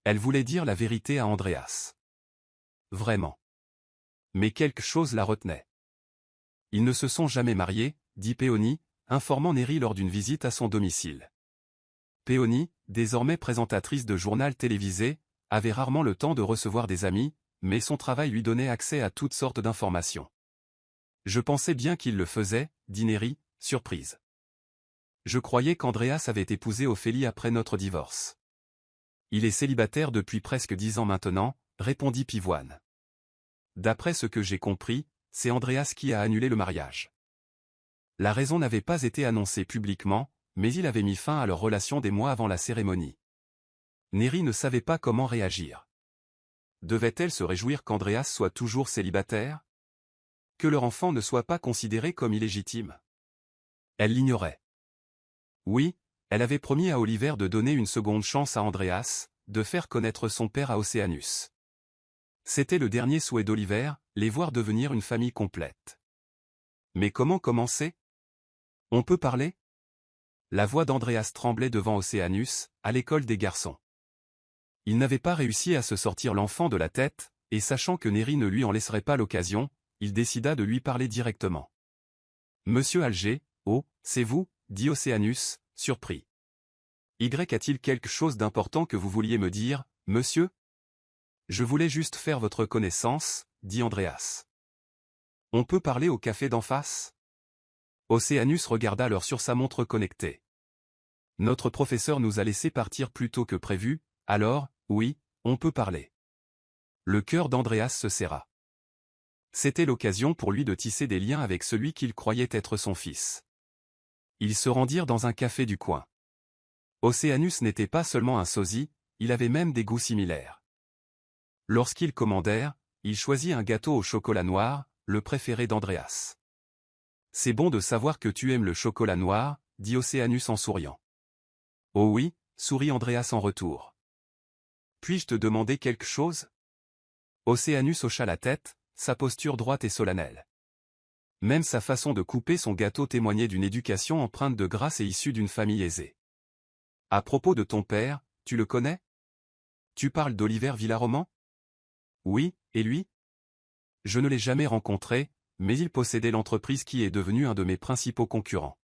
Elle voulait dire la vérité à Andreas. Vraiment. Mais quelque chose la retenait. Ils ne se sont jamais mariés, dit Péonie, informant Neri lors d'une visite à son domicile. Péonie, désormais présentatrice de journal télévisé, avait rarement le temps de recevoir des amis, mais son travail lui donnait accès à toutes sortes d'informations. Je pensais bien qu'il le faisait, dit Neri, surprise. Je croyais qu'Andreas avait épousé Ophélie après notre divorce. Il est célibataire depuis presque 10 ans maintenant, répondit Pivoine. D'après ce que j'ai compris, c'est Andreas qui a annulé le mariage. La raison n'avait pas été annoncée publiquement, mais il avait mis fin à leur relation des mois avant la cérémonie. Neri ne savait pas comment réagir. Devait-elle se réjouir qu'Andreas soit toujours célibataire? Que leur enfant ne soit pas considéré comme illégitime? Elle l'ignorait. Oui, elle avait promis à Oliver de donner une seconde chance à Andreas, de faire connaître son père à Océanus. C'était le dernier souhait d'Oliver, les voir devenir une famille complète. Mais comment commencer? On peut parler? La voix d'Andreas tremblait devant Océanus, à l'école des garçons. Il n'avait pas réussi à se sortir l'enfant de la tête, et sachant que Neri ne lui en laisserait pas l'occasion, il décida de lui parler directement. « Monsieur Alger, oh, c'est vous » dit Océanus, surpris. « Y a-t-il quelque chose d'important que vous vouliez me dire, monsieur ?»« Je voulais juste faire votre connaissance, » dit Andreas. « On peut parler au café d'en face ?» Océanus regarda l'heure sur sa montre connectée. « Notre professeur nous a laissé partir plus tôt que prévu, alors, oui, on peut parler. » Le cœur d'Andreas se serra. C'était l'occasion pour lui de tisser des liens avec celui qu'il croyait être son fils. Ils se rendirent dans un café du coin. Océanus n'était pas seulement un sosie, il avait même des goûts similaires. Lorsqu'ils commandèrent, il choisit un gâteau au chocolat noir, le préféré d'Andreas. « C'est bon de savoir que tu aimes le chocolat noir, » dit Océanus en souriant. « Oh oui, » sourit Andreas en retour. « Puis-je te demander quelque chose ?» Océanus hocha la tête, sa posture droite et solennelle. Même sa façon de couper son gâteau témoignait d'une éducation empreinte de grâce et issue d'une famille aisée. « À propos de ton père, tu le connais? Tu parles d'Oliver Villaroman? »« Oui, et lui? » ?»« Je ne l'ai jamais rencontré, mais il possédait l'entreprise qui est devenue un de mes principaux concurrents. »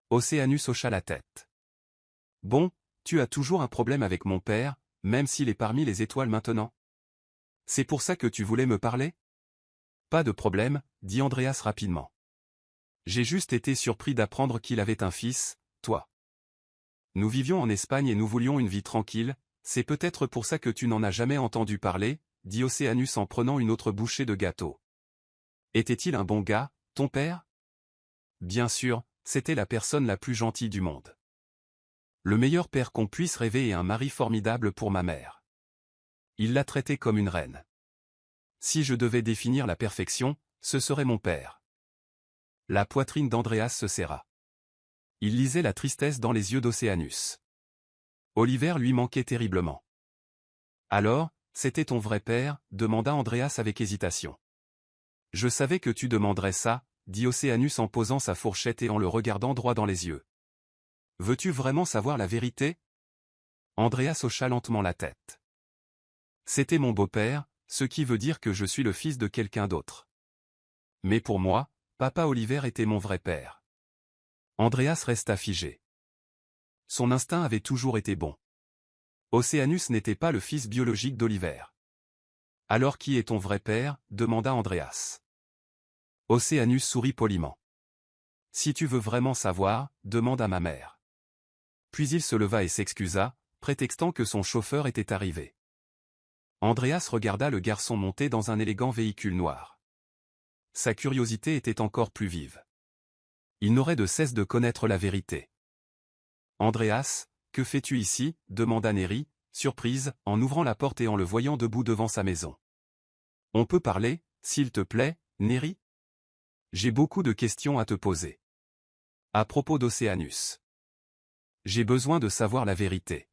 Océanus hocha la tête. « Bon, tu as toujours un problème avec mon père, même s'il est parmi les étoiles maintenant. C'est pour ça que tu voulais me parler? » Pas de problème, dit Andreas rapidement. J'ai juste été surpris d'apprendre qu'il avait un fils, toi. Nous vivions en Espagne et nous voulions une vie tranquille, c'est peut-être pour ça que tu n'en as jamais entendu parler, dit Océanus en prenant une autre bouchée de gâteau. Était-il un bon gars, ton père? Bien sûr, c'était la personne la plus gentille du monde. Le meilleur père qu'on puisse rêver et un mari formidable pour ma mère. Il l'a traitée comme une reine. Si je devais définir la perfection, ce serait mon père. La poitrine d'Andreas se serra. Il lisait la tristesse dans les yeux d'Océanus. Oliver lui manquait terriblement. Alors, c'était ton vrai père, demanda Andreas avec hésitation. Je savais que tu demanderais ça, dit Océanus en posant sa fourchette et en le regardant droit dans les yeux. Veux-tu vraiment savoir la vérité? Andreas hocha lentement la tête. C'était mon beau-père, ce qui veut dire que je suis le fils de quelqu'un d'autre. Mais pour moi, papa Oliver était mon vrai père. Andreas resta figé. Son instinct avait toujours été bon. Océanus n'était pas le fils biologique d'Oliver. Alors qui est ton vrai père? Demanda Andreas. Océanus sourit poliment. Si tu veux vraiment savoir, demande à ma mère. Puis il se leva et s'excusa, prétextant que son chauffeur était arrivé. Andreas regarda le garçon monter dans un élégant véhicule noir. Sa curiosité était encore plus vive. Il n'aurait de cesse de connaître la vérité. « Andreas, que fais-tu ici ?» demanda Neri, surprise, en ouvrant la porte et en le voyant debout devant sa maison. « On peut parler, s'il te plaît, Neri ? J'ai beaucoup de questions à te poser. » À propos d'Océanus. J'ai besoin de savoir la vérité.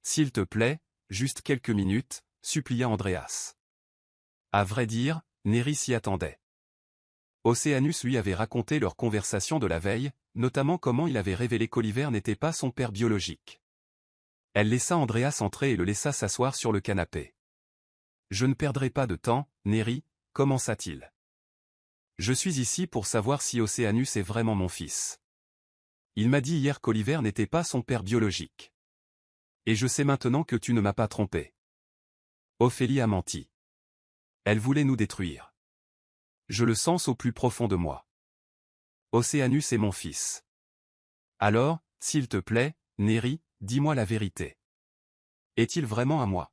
S'il te plaît, juste quelques minutes, supplia Andreas. À vrai dire, Néri s'y attendait. Océanus lui avait raconté leur conversation de la veille, notamment comment il avait révélé qu'Oliver n'était pas son père biologique. Elle laissa Andreas entrer et le laissa s'asseoir sur le canapé. « Je ne perdrai pas de temps, Néri, commença-t-il. Je suis ici pour savoir si Océanus est vraiment mon fils. Il m'a dit hier qu'Oliver n'était pas son père biologique. Et je sais maintenant que tu ne m'as pas trompé. Ophélie a menti. Elle voulait nous détruire. Je le sens au plus profond de moi. Océanus est mon fils. Alors, s'il te plaît, Néri, dis-moi la vérité. Est-il vraiment à moi? »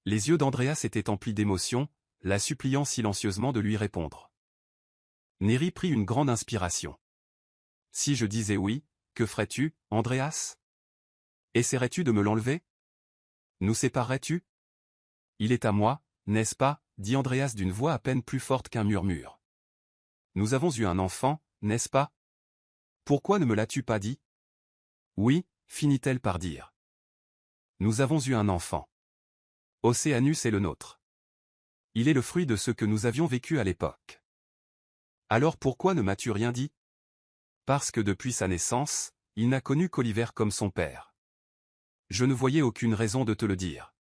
Les yeux d'Andreas étaient emplis d'émotion, la suppliant silencieusement de lui répondre. Néri prit une grande inspiration. « Si je disais oui, que ferais-tu, Andreas? Essaierais-tu de me l'enlever? Nous séparerais-tu? Il est à moi, n'est-ce pas, dit Andreas d'une voix à peine plus forte qu'un murmure. Nous avons eu un enfant, n'est-ce pas? Pourquoi ne me l'as-tu pas dit? Oui, finit-elle par dire. Nous avons eu un enfant. Océanus est le nôtre. Il est le fruit de ce que nous avions vécu à l'époque. Alors pourquoi ne m'as-tu rien dit? Parce que depuis sa naissance, il n'a connu qu'Oliver comme son père. Je ne voyais aucune raison de te le dire.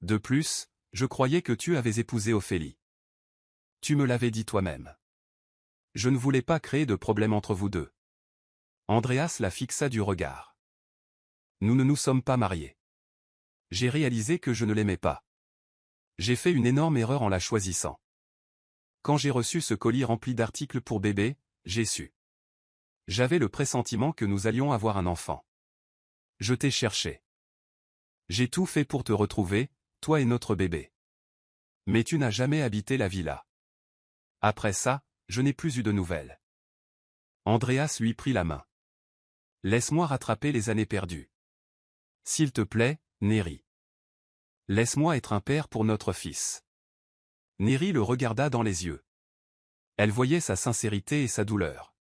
De plus, je croyais que tu avais épousé Ophélie. Tu me l'avais dit toi-même. Je ne voulais pas créer de problème entre vous deux. Andreas la fixa du regard. Nous ne nous sommes pas mariés. J'ai réalisé que je ne l'aimais pas. J'ai fait une énorme erreur en la choisissant. Quand j'ai reçu ce colis rempli d'articles pour bébé, j'ai su. J'avais le pressentiment que nous allions avoir un enfant. Je t'ai cherché. J'ai tout fait pour te retrouver, toi et notre bébé. Mais tu n'as jamais habité la villa. Après ça, je n'ai plus eu de nouvelles. Andreas lui prit la main. Laisse-moi rattraper les années perdues. S'il te plaît, Néri. Laisse-moi être un père pour notre fils. Néri le regarda dans les yeux. Elle voyait sa sincérité et sa douleur.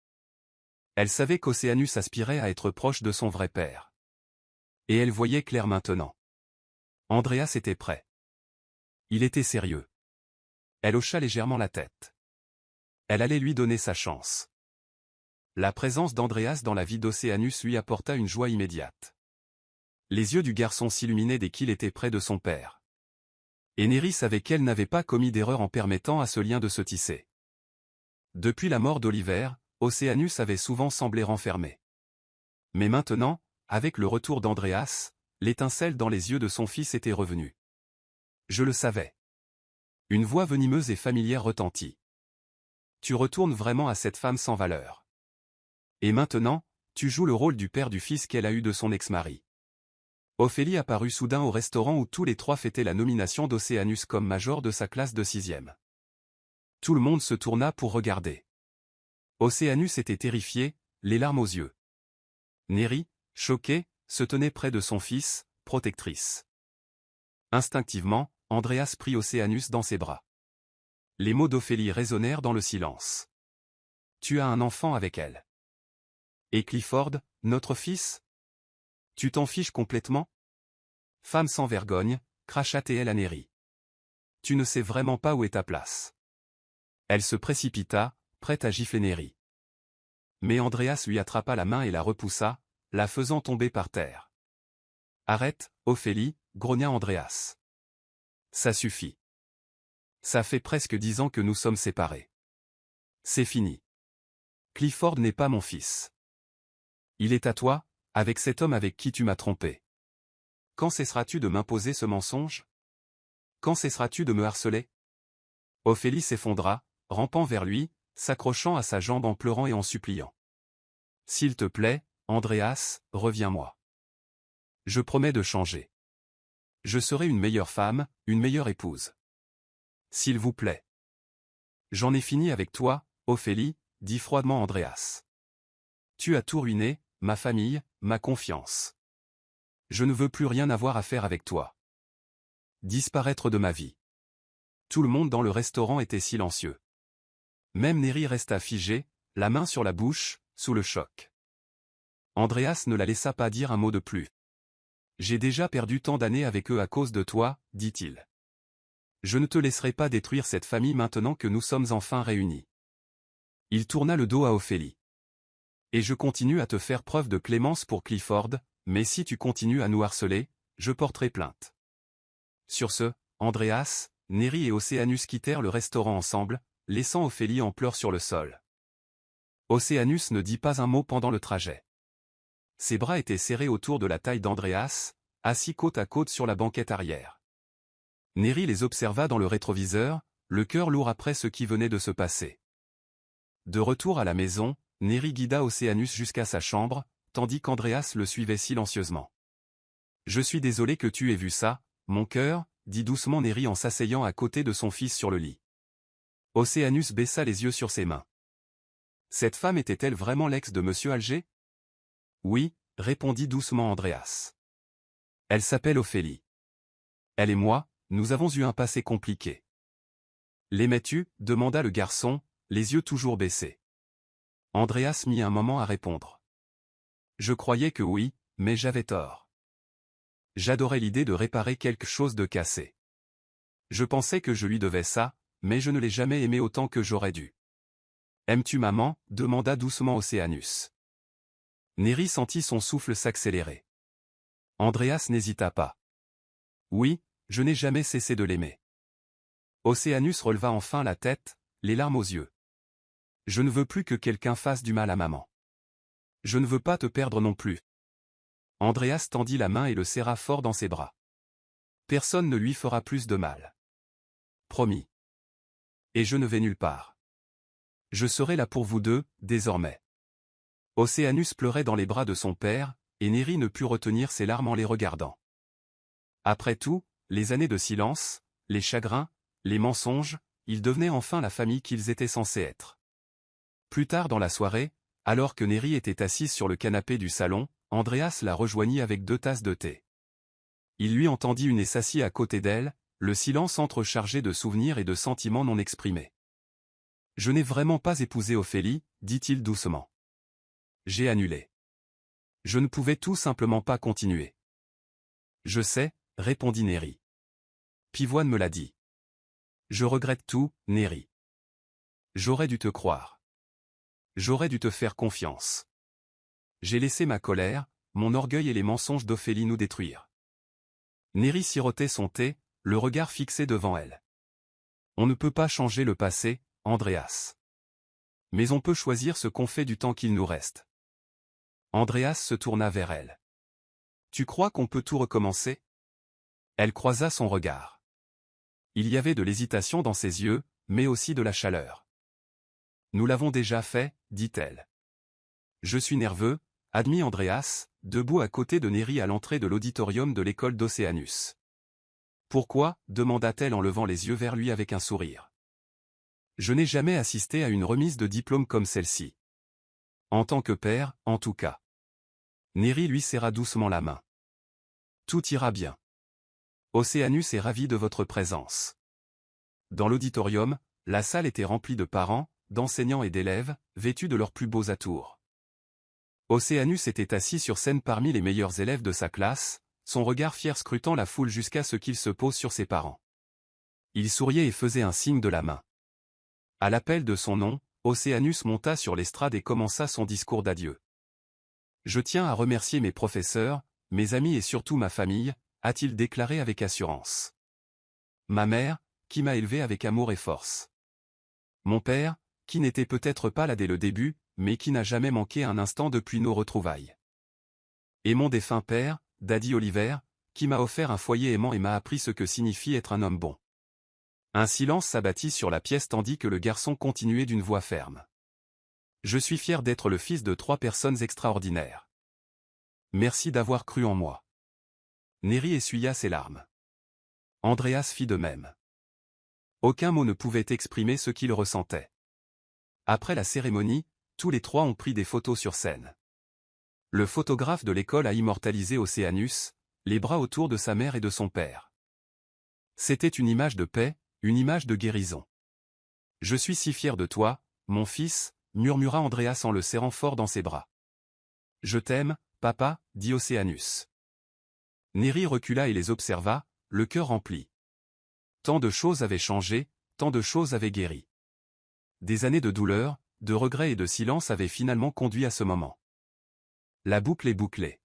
Elle savait qu'Océanus aspirait à être proche de son vrai père. Et elle voyait clair maintenant. Andreas était prêt. Il était sérieux. Elle hocha légèrement la tête. Elle allait lui donner sa chance. La présence d'Andreas dans la vie d'Océanus lui apporta une joie immédiate. Les yeux du garçon s'illuminaient dès qu'il était près de son père. Et Néri savait qu'elle n'avait pas commis d'erreur en permettant à ce lien de se tisser. Depuis la mort d'Oliver, Océanus avait souvent semblé renfermé. Mais maintenant, avec le retour d'Andreas, l'étincelle dans les yeux de son fils était revenue. Je le savais. Une voix venimeuse et familière retentit. Tu retournes vraiment à cette femme sans valeur. Et maintenant, tu joues le rôle du père du fils qu'elle a eu de son ex-mari. Ophélie apparut soudain au restaurant où tous les trois fêtaient la nomination d'Océanus comme major de sa classe de 6e. Tout le monde se tourna pour regarder. Océanus était terrifié, les larmes aux yeux. Néri, choquée, se tenait près de son fils, protectrice. Instinctivement, Andreas prit Océanus dans ses bras. Les mots d'Ophélie résonnèrent dans le silence. Tu as un enfant avec elle. Et Clifford, notre fils? Tu t'en fiches complètement? Femme sans vergogne, cracha-t-elle à Néri. Tu ne sais vraiment pas où est ta place. Elle se précipita, prête à gifler Néri. Mais Andreas lui attrapa la main et la repoussa, la faisant tomber par terre. Arrête, Ophélie, grogna Andreas. Ça suffit. Ça fait presque 10 ans que nous sommes séparés. C'est fini. Clifford n'est pas mon fils. Il est à toi, avec cet homme avec qui tu m'as trompé. Quand cesseras-tu de m'imposer ce mensonge? Quand cesseras-tu de me harceler? Ophélie s'effondra, rampant vers lui, s'accrochant à sa jambe en pleurant et en suppliant. S'il te plaît, Andreas, reviens-moi. Je promets de changer. Je serai une meilleure femme, une meilleure épouse. S'il vous plaît. J'en ai fini avec toi, Ophélie, dit froidement Andreas. Tu as tout ruiné, ma famille, ma confiance. Je ne veux plus rien avoir à faire avec toi. Disparaître de ma vie. Tout le monde dans le restaurant était silencieux. Même Néri resta figé, la main sur la bouche, sous le choc. Andreas ne la laissa pas dire un mot de plus. « J'ai déjà perdu tant d'années avec eux à cause de toi, dit-il. Je ne te laisserai pas détruire cette famille maintenant que nous sommes enfin réunis. » Il tourna le dos à Ophélie. « Et je continue à te faire preuve de clémence pour Clifford, mais si tu continues à nous harceler, je porterai plainte. » Sur ce, Andreas, Neri et Océanus quittèrent le restaurant ensemble, laissant Ophélie en pleurs sur le sol. Océanus ne dit pas un mot pendant le trajet. Ses bras étaient serrés autour de la taille d'Andreas, assis côte à côte sur la banquette arrière. Neri les observa dans le rétroviseur, le cœur lourd après ce qui venait de se passer. De retour à la maison, Neri guida Océanus jusqu'à sa chambre, tandis qu'Andreas le suivait silencieusement. « Je suis désolé que tu aies vu ça, mon cœur, » dit doucement Neri en s'asseyant à côté de son fils sur le lit. Océanus baissa les yeux sur ses mains. Cette femme était-elle vraiment l'ex de Monsieur Alger? Oui, répondit doucement Andreas. Elle s'appelle Ophélie. Elle et moi, nous avons eu un passé compliqué. L'aimais-tu? Demanda le garçon, les yeux toujours baissés. Andreas mit un moment à répondre. Je croyais que oui, mais j'avais tort. J'adorais l'idée de réparer quelque chose de cassé. Je pensais que je lui devais ça, mais je ne l'ai jamais aimé autant que j'aurais dû. Aimes-tu maman? Demanda doucement Océanus. Neri sentit son souffle s'accélérer. Andreas n'hésita pas. Oui, je n'ai jamais cessé de l'aimer. Océanus releva enfin la tête, les larmes aux yeux. Je ne veux plus que quelqu'un fasse du mal à maman. Je ne veux pas te perdre non plus. Andreas tendit la main et le serra fort dans ses bras. Personne ne lui fera plus de mal. Promis. Et je ne vais nulle part. Je serai là pour vous deux, désormais. Océanus pleurait dans les bras de son père, et Neri ne put retenir ses larmes en les regardant. Après tout, les années de silence, les chagrins, les mensonges, ils devenaient enfin la famille qu'ils étaient censés être. Plus tard dans la soirée, alors que Neri était assise sur le canapé du salon, Andreas la rejoignit avec 2 tasses de thé. Il lui en tendit une et s'assit à côté d'elle, le silence entrechargé de souvenirs et de sentiments non exprimés. « Je n'ai vraiment pas épousé Ophélie, dit-il doucement. J'ai annulé. Je ne pouvais tout simplement pas continuer. Je sais, répondit Neri. Pivoine me l'a dit. Je regrette tout, Neri. J'aurais dû te croire. J'aurais dû te faire confiance. J'ai laissé ma colère, mon orgueil et les mensonges d'Ophélie nous détruire. Neri sirotait son thé, le regard fixé devant elle. On ne peut pas changer le passé, Andreas. Mais on peut choisir ce qu'on fait du temps qu'il nous reste. Andreas se tourna vers elle. Tu crois qu'on peut tout recommencer? Elle croisa son regard. Il y avait de l'hésitation dans ses yeux, mais aussi de la chaleur. Nous l'avons déjà fait, dit-elle. Je suis nerveux, admit Andreas, debout à côté de Neri à l'entrée de l'auditorium de l'école d'Océanus. Pourquoi? Demanda-t-elle en levant les yeux vers lui avec un sourire. Je n'ai jamais assisté à une remise de diplôme comme celle-ci. En tant que père, en tout cas. Neri lui serra doucement la main. Tout ira bien. Océanus est ravi de votre présence. Dans l'auditorium, la salle était remplie de parents, d'enseignants et d'élèves, vêtus de leurs plus beaux atours. Océanus était assis sur scène parmi les meilleurs élèves de sa classe, son regard fier scrutant la foule jusqu'à ce qu'il se pose sur ses parents. Il souriait et faisait un signe de la main. À l'appel de son nom, Océanus monta sur l'estrade et commença son discours d'adieu. Je tiens à remercier mes professeurs, mes amis et surtout ma famille, a-t-il déclaré avec assurance. Ma mère, qui m'a élevé avec amour et force. Mon père, qui n'était peut-être pas là dès le début, mais qui n'a jamais manqué un instant depuis nos retrouvailles. Et mon défunt père, Daddy Oliver, qui m'a offert un foyer aimant et m'a appris ce que signifie être un homme bon. Un silence s'abattit sur la pièce tandis que le garçon continuait d'une voix ferme. Je suis fier d'être le fils de 3 personnes extraordinaires. Merci d'avoir cru en moi. Neri essuya ses larmes. Andreas fit de même. Aucun mot ne pouvait exprimer ce qu'il ressentait. Après la cérémonie, tous les 3 ont pris des photos sur scène. Le photographe de l'école a immortalisé Océanus, les bras autour de sa mère et de son père. C'était une image de paix, une image de guérison. Je suis si fier de toi, mon fils, murmura Andreas en le serrant fort dans ses bras. Je t'aime, papa, dit Océanus. Neri recula et les observa, le cœur rempli. Tant de choses avaient changé, tant de choses avaient guéri. Des années de douleur, de regrets et de silence avaient finalement conduit à ce moment. La boucle est bouclée.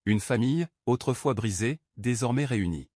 Une famille, autrefois brisée, désormais réunie.